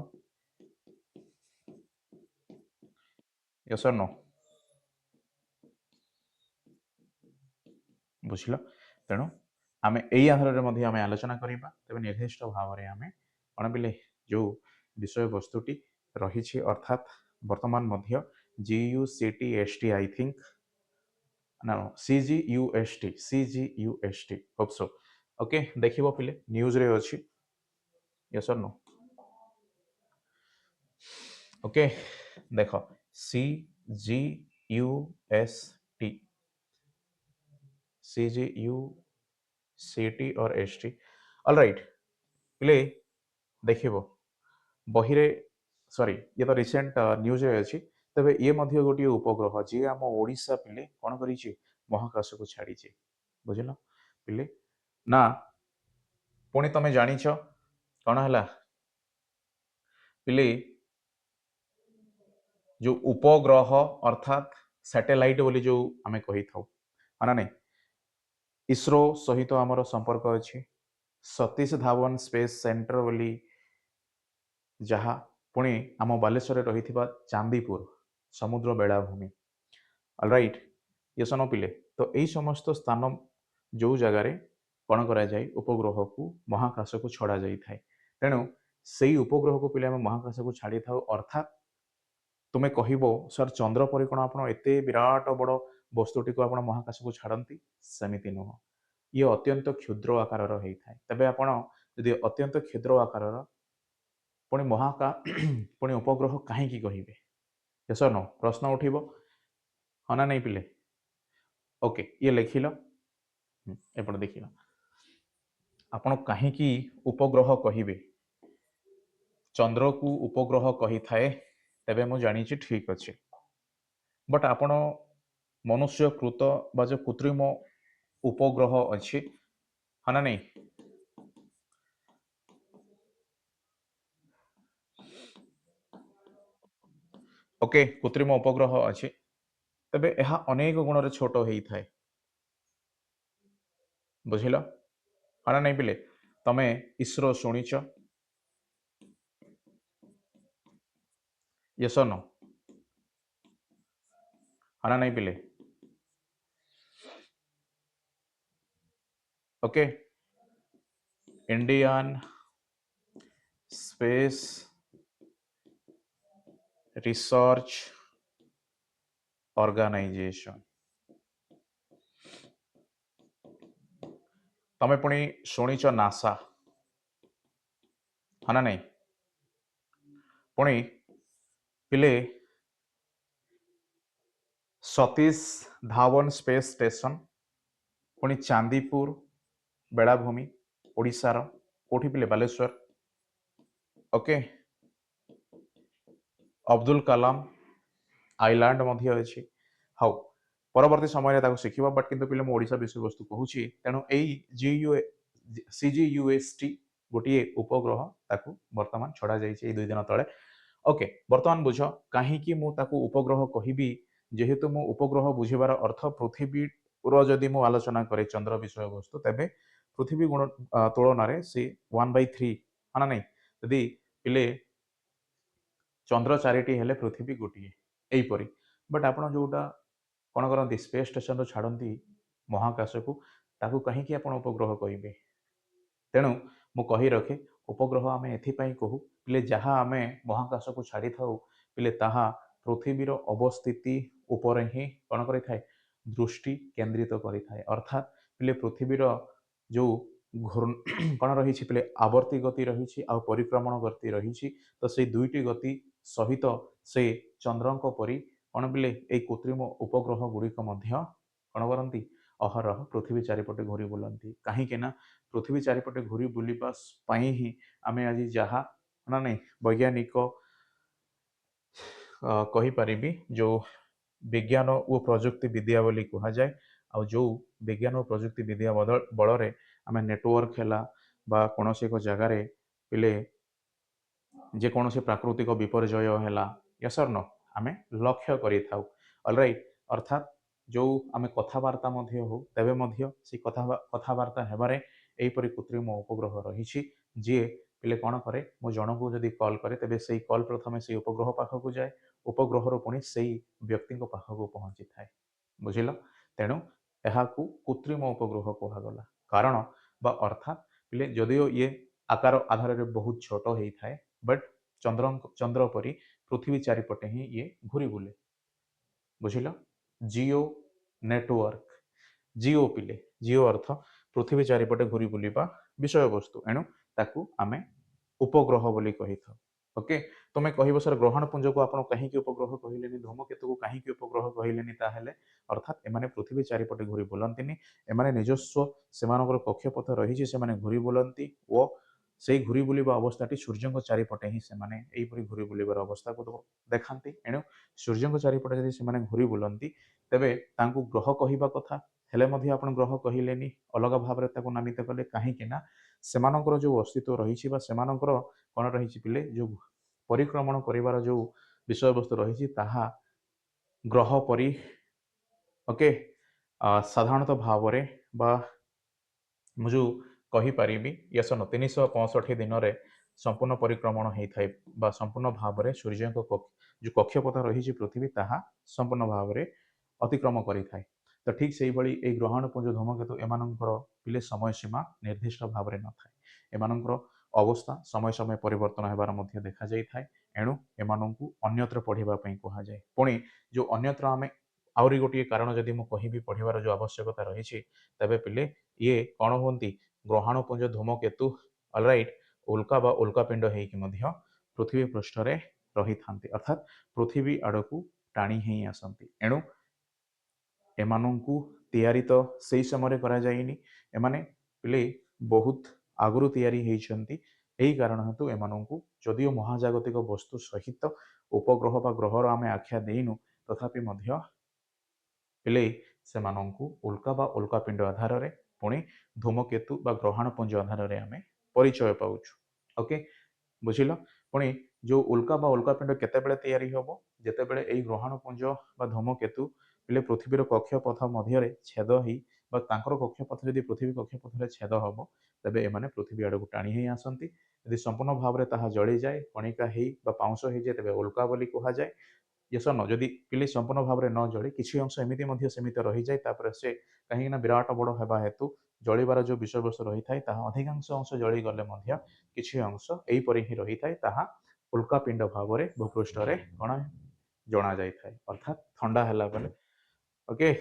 ୟେସ୍ ଅର୍ ନୋ? ବୁଝିଲ? ତେଣୁ ଆମେ ଏଇ ଆଧାରରେ ମଧ୍ୟ ଆମେ ଆଲୋଚନା କରିବା। ତେବେ ନିର୍ଦ୍ଦିଷ୍ଟ ଭାବରେ ଆମେ କ'ଣ ପିଲେ ଯେଉଁ ବିଷୟବସ୍ତୁଟି ରହିଛି, ଅର୍ଥାତ୍ ବର୍ତ୍ତମାନ ମଧ୍ୟ GUCTST ଆଇ ଥିଙ୍କ ନା CGUST ହୋପ୍ ସୋ। ଓକେ, ଦେଖିବ ପିଲେ ନ୍ୟୁଜ୍ରେ ଅଛି। Yes or no? ओके, देखो CGUST और ST। ऑलराइट, पिले देखिबो बहिरे, सॉरी ये तो रिसेंट न्यूज रे अछि। तबे ये मध्य गोटे उपग्रह जी आम ओडिशा पिले कोन करिछि? महाकाश को छाड़ीछि। बुझिलो पिले ना? पुणी तमे जानिछ कोन हला पिले? जो उपग्रह अर्थात सैटेलाइट बोली जो आमे कही थाउ, माना नहीं, इसरो सहित आमर संपर्क अछि। सतीश धावन स्पेस सेंटर बोली जहा पुणी आम बालेश्वर रही चांदीपुर समुद्र बेलाभूमि। ऑलराइट, ये सन पिले तो यही समस्त स्थान जो जगार कौन करा जाए उपग्रह को महाकाश को छड़ा जाई थाए। तेणु से उपग्रह को पिले महाकाश को छाड़ी था। अर्थात तुम्हें कहब सर चंद्र पर कौन आप विराट बड़ वस्तुटी को आप महाकाश को छाड़ती? सेमती नुह, ये अत्यंत क्षुद्र आकार होता है। तेज आपड़ी अत्यंत क्षुद्र आकार पुणी पुणी उपग्रह कहीं कहे? Yes no? प्रश्न उठिब हाँ ना नहीं पिले? ओके, ये लिखिल एपट देखिल आपण कहीं उपग्रह कहे? चंद्र को उपग्रह कही थाए, तेबे मु जानी ठीक अच्छे। बट आपण मनुष्यकृत बा जो कृत्रिम उपग्रह अच्छी, हाँ ना नहीं? ओके, कृत्रिम उपग्रह अच्छी, तेबे यह अनेक गुण रे छोट होई थाए। बुझिल हाँ ना नहीं पिले? तमे इसरो शुणिच? Yes or no? हाँ ना नहीं पिले? Okay, Indian Space Research Organisation. तमे पुणी शुणीच नासा, हाँ ना नहीं? पुणी पिले सतीश धावन स्पेस स्टेशन, पुणी चांदीपुर बेलाभूमि ओडिशार कोठी पिले बालेश्वर। ओके, अब्दुल कलाम आइलैंड मध्य अछि। हाउ परवर्ती समय ताको शिखिबा, बट किंतु पिले मो ओडिशा विषय वस्तु कहूची, तेणु एई जीयू सीजीयूएसटी गोटे उपग्रह ताको वर्तमान छड़ा जाइए ये 2 दिन तले। ओके, वर्तमान बुझ कहीं मु ताको उपग्रह कहबी, जेहेतु मु उपग्रह बुझिबार अर्थ पृथ्वी रो जदि मु आलोचना करे चंद्र विषय वस्तु, तेबे पृथ्वी गुण तुलन से 1/3 हाँ ना नहीं? यदि पिले चंद्र 4टी हेले पृथ्वी गोटे यहीपरी, बट आपण जोटा कौन करती स्पेस स्टेशन छाड़ती महाकाश को, ताकू कहीं आप उपग्रह कहे। तेणु मु कही रखे उपग्रह आम एपाई कहू पिले जहाँ आम महाकाश को छाड़ी था पिले ताहा पृथ्वीर अवस्थिति उपर ही कौन करें दृष्टि केन्द्रित करें, अर्थात पिले पृथ्वीर जो कौन रही पिले आवर्ती गति रही आ परिक्रमण गति रही, तो से 2टी गति सहित से चंद्रक परी कौन पिले एक कृत्रिम उपग्रह गुड़िक कौन करती अहरह पृथ्वी चारिपटे घूरी बुलांती, कहीं पृथ्वी चारिपटे घूरी बुलवा ही आम आज जहाँ ना नहीं वैज्ञानिक कहीपरि जो विज्ञान और प्रजुक्ति विद्या बोली कह जाए, आ जो विज्ञान और प्रजुक्ति विद्या बल आम नेटवर्क है बा कौन एक जगार पिले जेकोसी प्राकृतिक विपर्यय है यस और नो आम लक्ष्य कर ऑलराइट, अर्थात जो आम कथबार्ता हो तेबे से कथबार्ता हेबारे एहीपरि कृत्रिम उपग्रह रही जी पिले कौन करे मो जन को जब कल करे तेबे से कल प्रथम से उपग्रह पाखक जाए, उपग्रह पुणी से व्यक्ति पाखक पहुँची थाए, बुझिल? तेणु यह कृत्रिम उपग्रह कहगला कारण बा अर्थात पिले जदिओ ये आकार आधार में बहुत छोट होता है, बट चंद्र परी पृथ्वी चारिपटे ही ये घूरी बुले, बुझिल? जियो नेटवर्क, जियो पिले जियो अर्थ पृथ्वी चारिपटे घूरी बुलवा विषय वस्तु, एणु ताकू आमे उपग्रह बोली कही था। ओके, तुम्हें कह सर ग्रहण पुंज को आप कहीं उपग्रह कहले, धूमकेतु को कहीं उपग्रह कहले, ताहले अर्थात एमाने पृथ्वी चारिपटे घूरी बुलंती, एमाने निजस्व से कक्षपथ रही से घूरी बुलंती और से घूरी बुलवा अवस्था सूर्य चारिपटे ही से घूरी बुलवार अवस्था को देखाती, एणु सूर्य चारिपटे जब से घूरी बुलंती तेबे तांकु ग्रह कहवा कथा हेले मध्य आपण ग्रह कहलेनी, अलग भाव में नामित कले कहीं सेमानकर जो अस्तित्व रही सेमानकर कौन रही पिले जो परिक्रमण करिवार जो विषय वस्तु रही ग्रह परी ओके साधारणतः भाव बा मुझे कहीपरि यस न 365 दिन में संपूर्ण परिक्रमण होता है बा संपूर्ण भाव में सूर्य जो कक्षपथ रही पृथ्वी ताहा संपूर्ण भाव में अतिक्रम करें, तो ठीक से ही ग्रहणपुंज धूमकेतु एमानंकर पिले समय सीमा निर्दिष्ट भाव में न था, एमानंकर अवस्था समय समय परिवर्तन होबार मध्य देखा जाई थाए, एणु एमानंकु अन्यत्र पढ़िबापई कहा जाए। पुणी जो अन्यत्र आमे आउरी गोटे कारण जदि मु कहिबी पढ़िबार जो आवश्यकता रही तेबे पिले ये कौन होती ग्रहणपुंज धूमकेतु ऑलराइट उल्का बा उल्कापिंड होइकि मध्य पृथ्वी पृष्ठ रे रही थांती, अर्थात पृथ्वी आड़कू टाणी ही आसंती, एणु एमानंकु तैयारी तो सही समय करा जाइनी, एमाने पिले बहुत आगुरु तैयारी होइछंती, एही कारण हेतु एमानंकु जदिओ महाजागतिक वस्तु सहित उपग्रह बा ग्रहर आमे आख्या देइनु, तथापि मध्य पिले सेमानंकु उल्का बा उल्कापिंड आधार रे पुणी धूमकेतु बा ग्रहणपुंज आधार रे आमे परिचय पाउछु। ओके, बुझिल? पुणी जो उल्का बा उल्कापिंड केतेबेले तैयारी होबो जेतेबेले एई ग्रहणपुंज बा धूमकेतु पिले पृथ्वीर कक्षपथ मध्य छेद ही बा तांकर कक्षपथ यदि पृथ्वी कक्षपथ छेद हम तेबे एमाने पृथ्वी आड़क टाणी ही आसंती, यदि संपूर्ण भाव में ताहा जली जाए कणिका ही बा पाउंस हो जाए तेबे उल्का बोली कहा जाए, यस और नो जदि पिले संपूर्ण भाव में न जले किसी अंश एमती सीमित रही जाए तापर से कहीं विराट बड़ होगा हेतु जलिबार जो विषय वस्तु रही है अधिकांश अंश जली गले किसी अंश यहीपरि ही रही है उल्कापिंड भाव में भूपृष्ठ में कौन जना जाए अर्थात ठंडा है ओके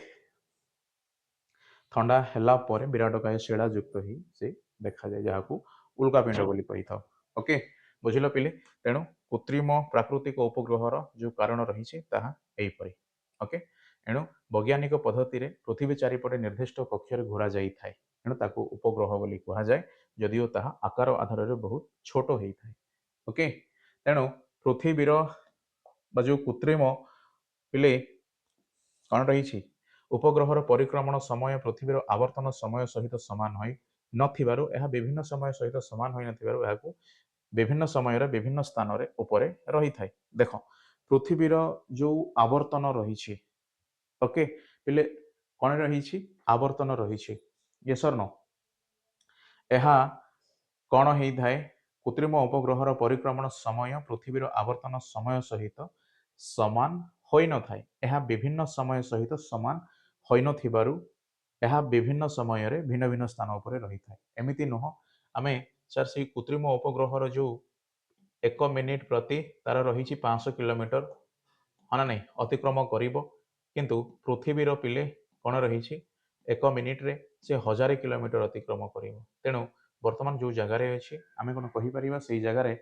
ठंडा है विराटकाय शिला युक्त ही से देखा जाए जहाँ उल्कापिंड बोली कही था ओके बुझिल पिले तेणु कृत्रिम प्राकृतिक उपग्रहर जो कारण रही यहीपरि ओके एणु वैज्ञानिक पद्धति पृथ्वी चारिपटे निर्दिष्ट कक्षर घोरा जाए तेणु ताकू उपग्रह बोली कह जाए जदिओ ताहा आकार आधार में बहुत छोट होता है ओके तेणु पृथ्वीर जो कृत्रिम पिले कौन रही उपग्रहर परिक्रमण समय पृथ्वीर आवर्तन समय सहित सामान हो नथिबारु यह विभिन्न समय सहित सामान हो नथिबारु यहाकू विभिन्न समय विभिन्न स्थान रे ऊपर रही थाए देख पृथ्वीर जो आवर्तन रही ओके पिले कौन रही आवर्तन रही यस और नो यह कौन होता है कृत्रिम उपग्रहर परिक्रमण समय पृथ्वीर आवर्तन समय सहित समान होई न थाए यह विभिन्न समय सहित समान होई न थिबारु यह विभिन्न समय रे भिन्न भिन्न स्थान उपर रही थाए एमिति नुह आमे सर से कृत्रिम उपग्रहर जो 1 मिनिट प्रति तार रही 500 किलोमीटर हाँ ना नहीं अतिक्रम करिबो किंतु पृथ्वीर पिले कौन रही 1 मिनिट रे से 1000 किलोमीटर अतिक्रम करिबो तेणु वर्तमान जो जगार अच्छे आम कौन कहीपर से जगार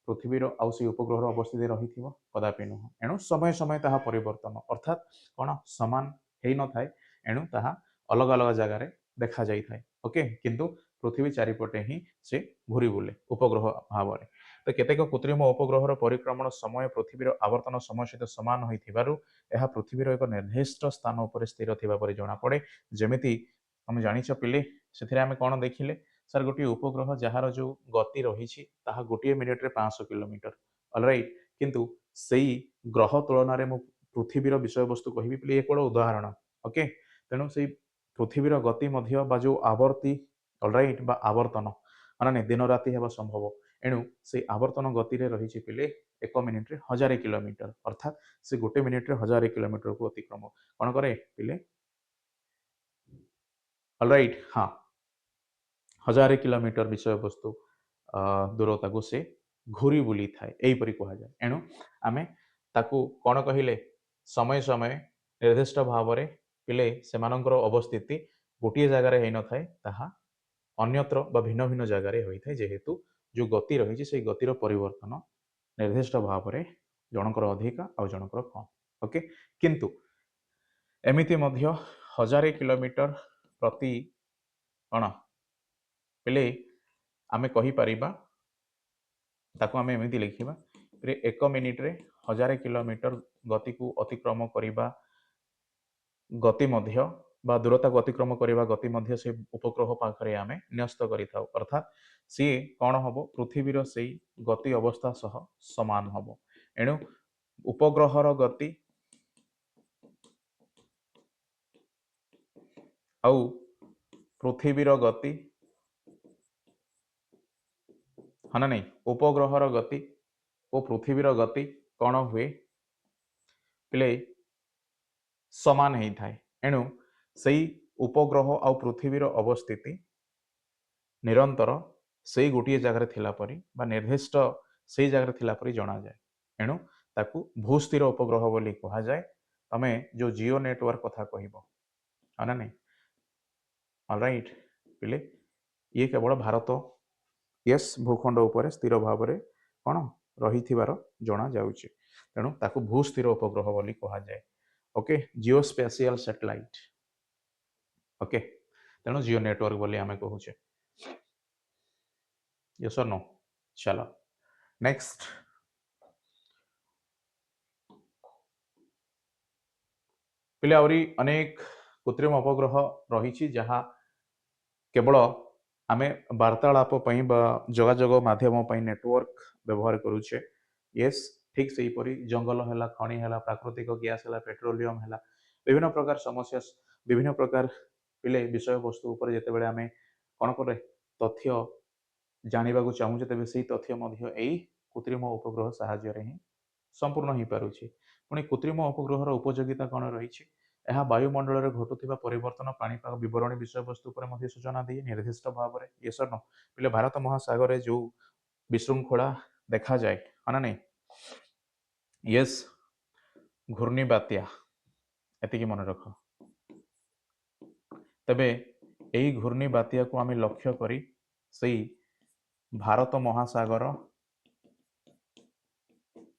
पृथ्वीर आउ से उपग्रहर अवस्थित रही कदापि नुह एणु समय समय ताहा परिवर्तन अर्थात कौन सामान हो न थाए एणु ताहा अलग अलग जगार देखा जाई थाए ओके किंतु पृथ्वी चारिपटे ही से घूरी बुले उपग्रह भाव में तो केतेक कृत्रिम उपग्रहर परिक्रमण समय पृथ्वीर आवर्तन समय सहित सामान होइथिबारु यह पृथ्वीर एक निर्दिष्ट स्थान उपर स्थिर थिबा परि जଣା पड़े जेमिति हम जानिछ पिले सेथिरे आमे कोन देखिले सर गोटे उपग्रह जार जो गति रही गोटे मिनिट रे 500 किलोमीटर अलराइट किंतु सेई ग्रह तुलन में पृथ्वीर विषय वस्तु कहि पिले एक उदाहरण ओके तेणु से पृथ्वीर गति मध्य बा जो आवर्ती अलराइट बा आवर्तन माने दिन राति हेबा संभव एणु से आवर्तन गति रे रही पिले 1 मिनिट रे 1000 किलोमीटर अर्थात से गोटे मिनिट रे 1000 किलोमीटर को अतिक्रम कौन करे पिले अलराइट हाँ 1000 किलोमीटर विषय वस्तु दूरता को से घूरी बुली थाए यहीपरि कह जाए एणु आमे ताकू कौन कहले समय समय निर्दिष्ट भाव में पिले सेमानंकर अवस्थिति गोटे जगार हो न थाए ताहा अन्यत्र बा भिन्न भिन्न जगार होता है जेहेतु जो गति रही से गतिर परिवर्तन निर्दिष्ट भाव में जनकर अधिका आ जनकर कम ओके किंतु एमिति मध्य 1000 किलोमीटर प्रति कौन पिले आमे कहि परिबा ताकू आमे एमिति लिखिबा 1 मिनिट रे 1000 किलोमीटर गति को अतिक्रम करिबा गति मध्य बा दूरता को अतिक्रम करने गति मध्य से उपग्रह पाखे आम न्यस्त करिथाउ अर्थात सी कौन हम पृथ्वीर से गति अवस्था सह समान हम एणु उपग्रहर गति आउ पृथ्वीर गति हाँ ना नहीं उपग्रहर गति और पृथ्वीर गति कौन हुए पिले समान ही थाए एणु से उपग्रह आ पृथ्वीर अवस्थिति निरंतर से गोटे जगार थिला परी बा निर्दिष्ट से जगार थिला परी जना जाए एणु ताकू भूस्थिर उपग्रह बोली कहा जाए तमे जो जियो नेटवर्क कथा कहबो ना नहीं ऑलराइट पिले ये केवल भारत यस भूखंड उपर स्थिर भाव में कौन रही जना जाउछि तेणु ताकू भूस्थिर उपग्रह बोली कहा जाए ओके जियो स्पेशियल सैटेलाइट ओके तेणु जियो नेटवर्क बोली आमे कहूचे यस और नो चलो नेक्स्ट पिले आवरी अनेक कृत्रिम उपग्रह रही जहाँ केवल आमे वार्तालाप जोगाजोग माध्यम नेटवर्क व्यवहार करुचे यस ठीक से हीपरी जंगल है खनि है प्राकृतिक गैस है पेट्रोलियम है विभिन्न प्रकार समस्या विभिन्न प्रकार पिले विषय वस्तु उपर जिते बड़े आमे कौन करे तथ्य जानवा चाहूचे तेज से तथ्य यही कृत्रिम उपग्रह साहाय्य ही संपूर्ण हो पारुछि पुणी कृत्रिम उपग्रहर उपयोगिता कौन रही यह वायुमंडल में घटुवा परिवर्तन पाणीपाग बरणी विषय वस्तु पर सूचना दिए निर्दिष्ट भाव में ये सर न पे भारत महासागर जो विशृंखला देखा जाए है ना नहीं यस घूर्णी बात्या एति मन रख तेबे यही घूर्णी बात्या को आम लक्ष्य करी सही भारत महासागर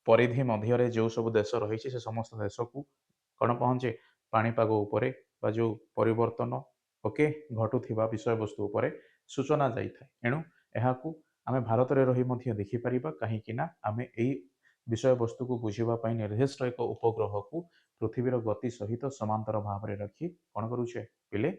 परिधि मध्य जो सब देश रही से समस्त देश को कौन पहुंचे पाणीपाग उपरे बा जो परिवर्तन ओके घटुवा विषय वस्तु उपरे सूचना जाए एणु यह आम भारत में रही देखिपर कहीं आम यही विषय वस्तु को बुझापी निर्दिष्ट एक उपग्रह को पृथ्वीर गति सहित समांतर भाव में रखी कौन करुचे पिले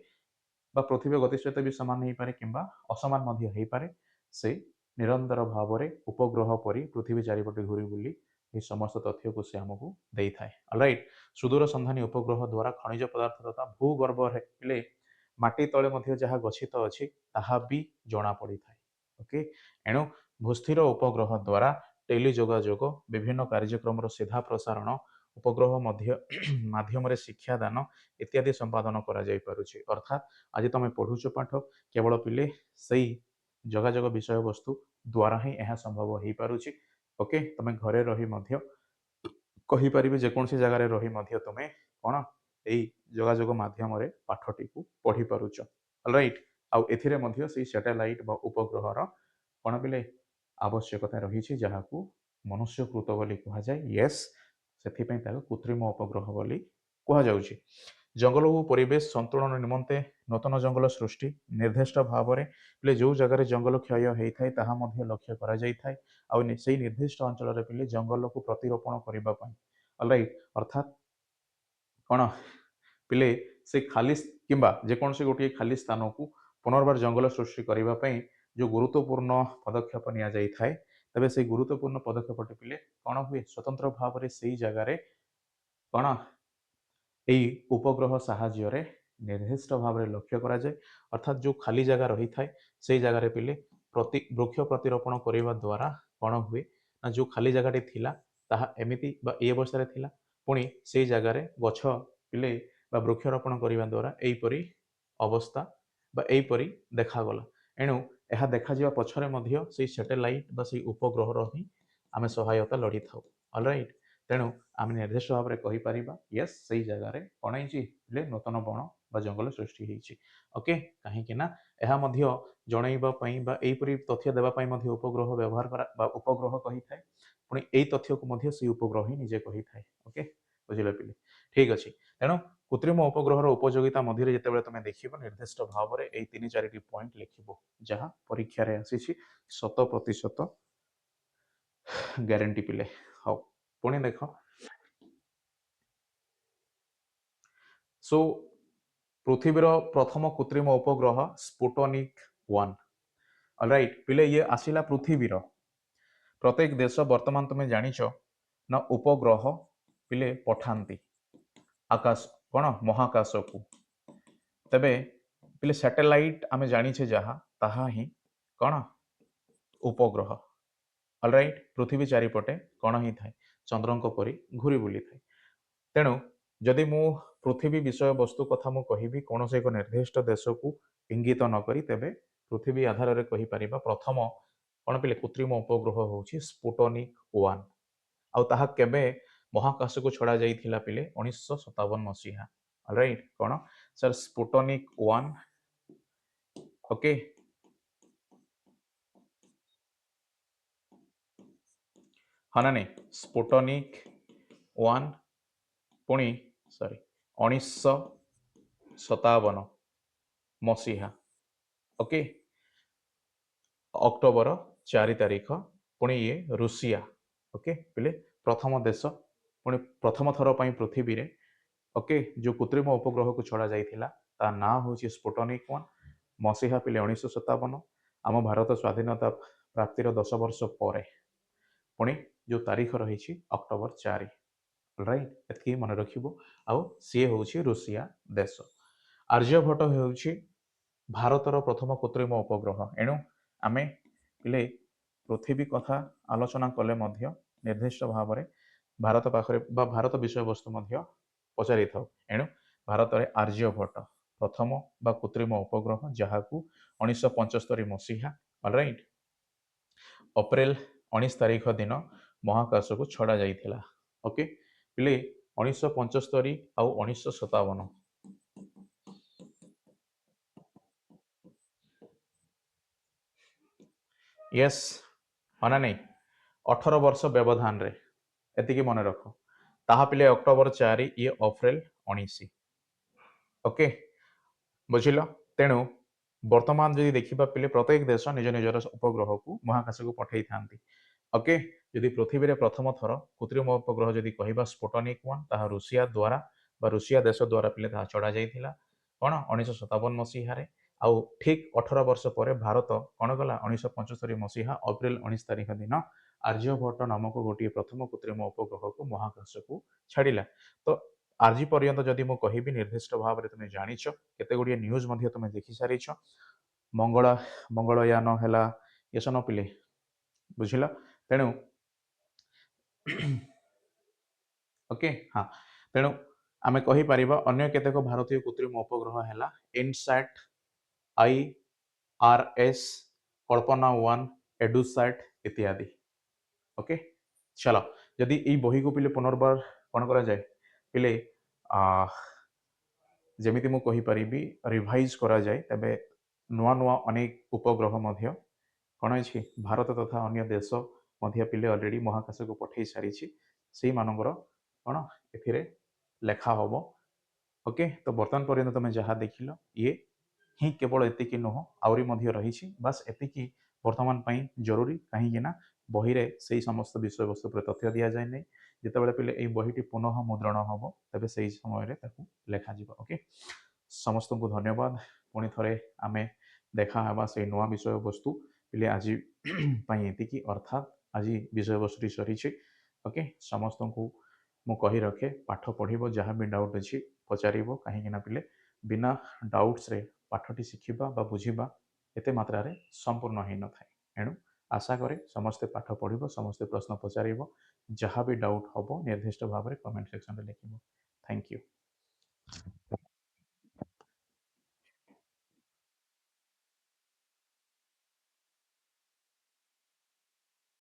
पृथ्वी गति सहित भी सामान हो पारे कि असमान हो पारे से निरंतर भाव में उपग्रह परी पृथ्वी चारिपटे घूरी बुली ये समस्त तथ्य को से आमको दे थाए ऑलराइट सुदूर संधानी उपग्रह द्वारा खनिज पदार्थ तथा भूगर्भ पिले माटी तले जहाँ गच्छित अच्छी ताहा भी जना पड़ी थाए ओके एणु भूस्थिर उपग्रह द्वारा टेली जोगाजोग विभिन्न कार्यक्रम सीधा प्रसारण उपग्रह माध्यम शिक्षादान इत्यादि संपादन करा जाई पारुछि अर्थात आज तुम पढ़ुछ पाठ केवल पिले सही जोगाजोग विषय वस्तु द्वारा ही यह संभव हो पारुछि ओके तुम घरे रही कहीपर जेकोसी जगार रही तुम कौन यही जोगाजोग मध्यम पाठटी को पढ़ी पारुछ ऑलराइट आउ एथिरे से सैटेलाइट बा उपग्रहर कौन पिले आवश्यकता रही जहाँ को मनुष्यकृत बोली कह जाए यस से कृत्रिम उपग्रह बोली कह जाउछि जंगल और परिवेश संतुलन निमंते नूतन जंगल सृष्टि निर्दिष्ट भाव में जो जगार जंगल क्षय होता है ताहा मध्य लक्ष्य करा जाय थाए आ से निर्दिष्ट अंचल पिले जंगल को प्रतिरोपण करने ऑलराइट अर्थात कौन पिले से खाली किंबा जेकोसी गोटे खाली स्थान को पुनर्बार जंगल सृष्टि करने जो गुरुत्वपूर्ण पदक्षेप निया जाय थाए तबे से गुरुत्वपूर्ण पदक्षेप पिले कौन हुए स्वतंत्र भाव में से जगार कौन यही उपग्रह साहाय्य निर्दिष्ट भाव में लक्ष्य करा जाए अर्थात जो खाली जगह रही थाए से जगार पिले वृक्ष प्रतिरोपण करने द्वारा कौन हुए ना जो खाली जगह थिला ताहा एमिति बा ए अवस्था थिला पुणी से जगार गछ पिले बा वृक्षरोपण करने द्वारा यहीपरी अवस्था बा यहीपरी देखागला एणु यह देखा पछरे से सैटेलाइट बा से उपग्रहर ही आम सहायता लड़ी था ऑलराइट तेणु आम निर्दिष्ट भाव में कहीपर यस से जगार कौन है नूतन बण बा जंगल सृष्टि होती ओके कहीं जनवाई यहीपरी तथ्य देवाई उपग्रह व्यवहार करा उपग्रह कही थाए पुणी यही तथ्य को से उपग्रह ही निजे कही थाए ओके बुझे पिले ठीक अच्छे तेणु कृत्रिम उपग्रहर उपयोगिता मध्य जो तुम देख निर्दिष्ट भाव में यही 3-4 पॉइंट लिख जहाँ परीक्षा आसी 100% ग्यारंटी पिले हाँ पुणी देख सो पृथ्वीर प्रथम कृत्रिम उपग्रह स्पुटनिक 1 ऑलराइट पिले ये आसिला पृथ्वीर प्रत्येक देश वर्तमान तुम जानिछ ना उपग्रह पिले पठांती आकाश कौन महाकाश को तबे पिले सैटेलाइट आमे जानिछे जहा ताहा ही कौन उपग्रह ऑलराइट पृथ्वी चारिपटे कौन ही थाए चंद्रंक परी घूरी बुली थाए तेणु जदि मु पृथ्वी विषय वस्तु कथा मु कहिबी कौन से एक निर्दिष्ट देश को इंगित न करी तेबे पृथ्वी आधार में कहीपर प्रथम कौन पिले कृत्रिम उपग्रह होछि स्पुटनिक 1 आउ ताहा केबे महाकाश को छड़ा जाइथिला पिले 1957 मसीहा ऑलराइट कौन सर स्पुटनिक 1 ओके हाँ ना नहीं स्पुटनिक 1 पुणी सॉरी 1957 मसीहा ओके अक्टोबर 4 तारीख पुणी ये रूसिया ओके पिले प्रथम देश पुणी प्रथम थर पर पृथ्वी रे ओके जो कृत्रिम उपग्रह को छड़ा जाइथिला ता ना होची स्पुटनिक 1 मसीहा पिले 1957 आम भारत स्वाधीनता प्राप्तिर 10 वर्ष पर पुणी जो तारीख रही अक्टोबर 4 राइट एतकी मन रखिबो आउ सी होची रूसिया देश आर्यभट्ट होची भारतर प्रथम कृत्रिम उपग्रह एणु आमे पिले पृथ्वी कथा आलोचना कले मध्य निर्दिष्ट भाव में ଭାରତ ପାଖରେ ବା ଭାରତ ବିଷୟବସ୍ତୁ ମଧ୍ୟ ପଚାରିଥାଉ। ଏଣୁ ଭାରତରେ ଆର୍ଯ୍ୟଭଟ୍ଟ ପ୍ରଥମ ବା କୃତ୍ରିମ ଉପଗ୍ରହ ଯାହାକୁ 1975 ମସିହା ଅଲରାଇଟ୍ ଅପ୍ରେଲ 19 ତାରିଖ ଦିନ ମହାକାଶକୁ ଛଡ଼ା ଯାଇଥିଲା। ଓକେ ପିଲେ 1975 ଆଉ 1957 ୟେସ୍ ହଁ ନା ନାହିଁ 18 ବର୍ଷ ବ୍ୟବଧାନରେ ଏତିକି ମନେ ରଖ। ତାହା ପିଲେ ଅକ୍ଟୋବର 4 ଇଏ ଅପ୍ରେଲ 19। ଓକେ ବୁଝିଲ। ତେଣୁ ବର୍ତ୍ତମାନ ଯଦି ଦେଖିବା ପିଲେ ପ୍ରତ୍ୟେକ ଦେଶ ନିଜ ନିଜର ଉପଗ୍ରହକୁ ମହାକାଶକୁ ପଠାଇଥାନ୍ତି। ଓକେ ଯଦି ପୃଥିବୀରେ ପ୍ରଥମ ଥର କୃତ୍ରିମ ଉପଗ୍ରହ ଯଦି କହିବା ସ୍ପୁଟନିକ୍ 1 ତାହା ରୁଷିଆ ଦ୍ୱାରା ବା ରୁଷିଆ ଦେଶ ଦ୍ୱାରା ପିଲେ ତାହା ଛଡ଼ା ଯାଇଥିଲା କ'ଣ 1957 ମସିହାରେ। ଆଉ ଠିକ୍ 18 ବର୍ଷ ପରେ ଭାରତ କ'ଣ କଲା 1975 ମସିହା ଅପ୍ରେଲ 19 ତାରିଖ ଦିନ ଆର୍ଯ୍ୟଭଟ୍ଟ ନାମକ ଗୋଟିଏ ପ୍ରଥମ କୃତ୍ରିମ ଉପଗ୍ରହକୁ ମହାକାଶକୁ ଛାଡ଼ିଲା। ତ ଆଜି ପର୍ଯ୍ୟନ୍ତ ଯଦି ମୁଁ କହିବି ନିର୍ଦ୍ଦିଷ୍ଟ ଭାବରେ ତୁମେ ଜାଣିଛ କେତେ ଗୁଡ଼ିଏ ନ୍ୟୁଜ୍ ମଧ୍ୟ ତୁମେ ଦେଖିସାରିଛ। ମଙ୍ଗଳୟାନ ହେଲା ଏସନ ପିଲେ ବୁଝିଲ। ତେଣୁ ଓକେ ହଁ ତେଣୁ ଆମେ କହିପାରିବା ଅନ୍ୟ କେତେକ ଭାରତୀୟ କୃତ୍ରିମ ଉପଗ୍ରହ ହେଲା ଇନସାଟ୍, IRS, କଳ୍ପନା 1, ଏଡୁସାଟ୍ ଇତ୍ୟାଦି। ଓକେ ଚାଲ ଯଦି ଏଇ ବହିକୁ ପିଲେ ପୁନର୍ବାର କ'ଣ କରାଯାଏ ପିଲେ ଯେମିତି ମୁଁ କହିପାରିବି ରିଭାଇଜ୍ କରାଯାଏ ତେବେ ନୂଆ ନୂଆ ଅନେକ ଉପଗ୍ରହ ମଧ୍ୟ କ'ଣ ଅଛି ଭାରତ ତଥା ଅନ୍ୟ ଦେଶ ମଧ୍ୟ ପିଲେ ଅଲରେଡ଼ି ମହାକାଶକୁ ପଠାଇ ସାରିଛି। ସେଇମାନଙ୍କର କ'ଣ ଏଥିରେ ଲେଖା ହେବ। ଓକେ ତ ବର୍ତ୍ତମାନ ପର୍ଯ୍ୟନ୍ତ ତୁମେ ଯାହା ଦେଖିଲ ଇଏ ହିଁ କେବଳ ଏତିକି ନୁହଁ ଆହୁରି ମଧ୍ୟ ରହିଛି। ବାସ୍ ଏତିକି ବର୍ତ୍ତମାନ ପାଇଁ ଜରୁରୀ କାହିଁକି ନା ବହିରେ ସେଇ ସମସ୍ତ ବିଷୟବସ୍ତୁ ଉପରେ ତଥ୍ୟ ଦିଆଯାଏ ନାହିଁ। ଯେତେବେଳେ ପିଲେ ଏଇ ବହିଟି ପୁନଃ ମୁଦ୍ରଣ ହେବ ତେବେ ସେଇ ସମୟରେ ତାକୁ ଲେଖାଯିବ। ଓକେ ସମସ୍ତଙ୍କୁ ଧନ୍ୟବାଦ। ପୁଣି ଥରେ ଆମେ ଦେଖା ହେବା ସେଇ ନୂଆ ବିଷୟବସ୍ତୁ ପିଲେ ଆଜି ପାଇଁ ଏତିକି ଅର୍ଥାତ୍ ଆଜି ବିଷୟବସ୍ତୁଟି ସରିଛି। ଓକେ ସମସ୍ତଙ୍କୁ ମୁଁ କହି ରଖେ ପାଠ ପଢ଼ିବ ଯାହା ବି ଡାଉଟ୍ ଅଛି ପଚାରିବ କାହିଁକି ନା ପିଲେ ବିନା ଡାଉଟ୍ସରେ ପାଠଟି ଶିଖିବା ବା ବୁଝିବା ଏତେ ମାତ୍ରାରେ ସମ୍ପୂର୍ଣ୍ଣ ହୋଇନଥାଏ। ଏଣୁ ଆଶା କରେ ସମସ୍ତେ ପାଠ ପଢ଼ିବ ସମସ୍ତେ ପ୍ରଶ୍ନ ପଚାରିବ ଯାହା ବି ଡାଉଟ୍ ହେବ ନିର୍ଦ୍ଦିଷ୍ଟ ଭାବରେ କମେଣ୍ଟ ସେକ୍ସନରେ ଲେଖିବ। Thank you.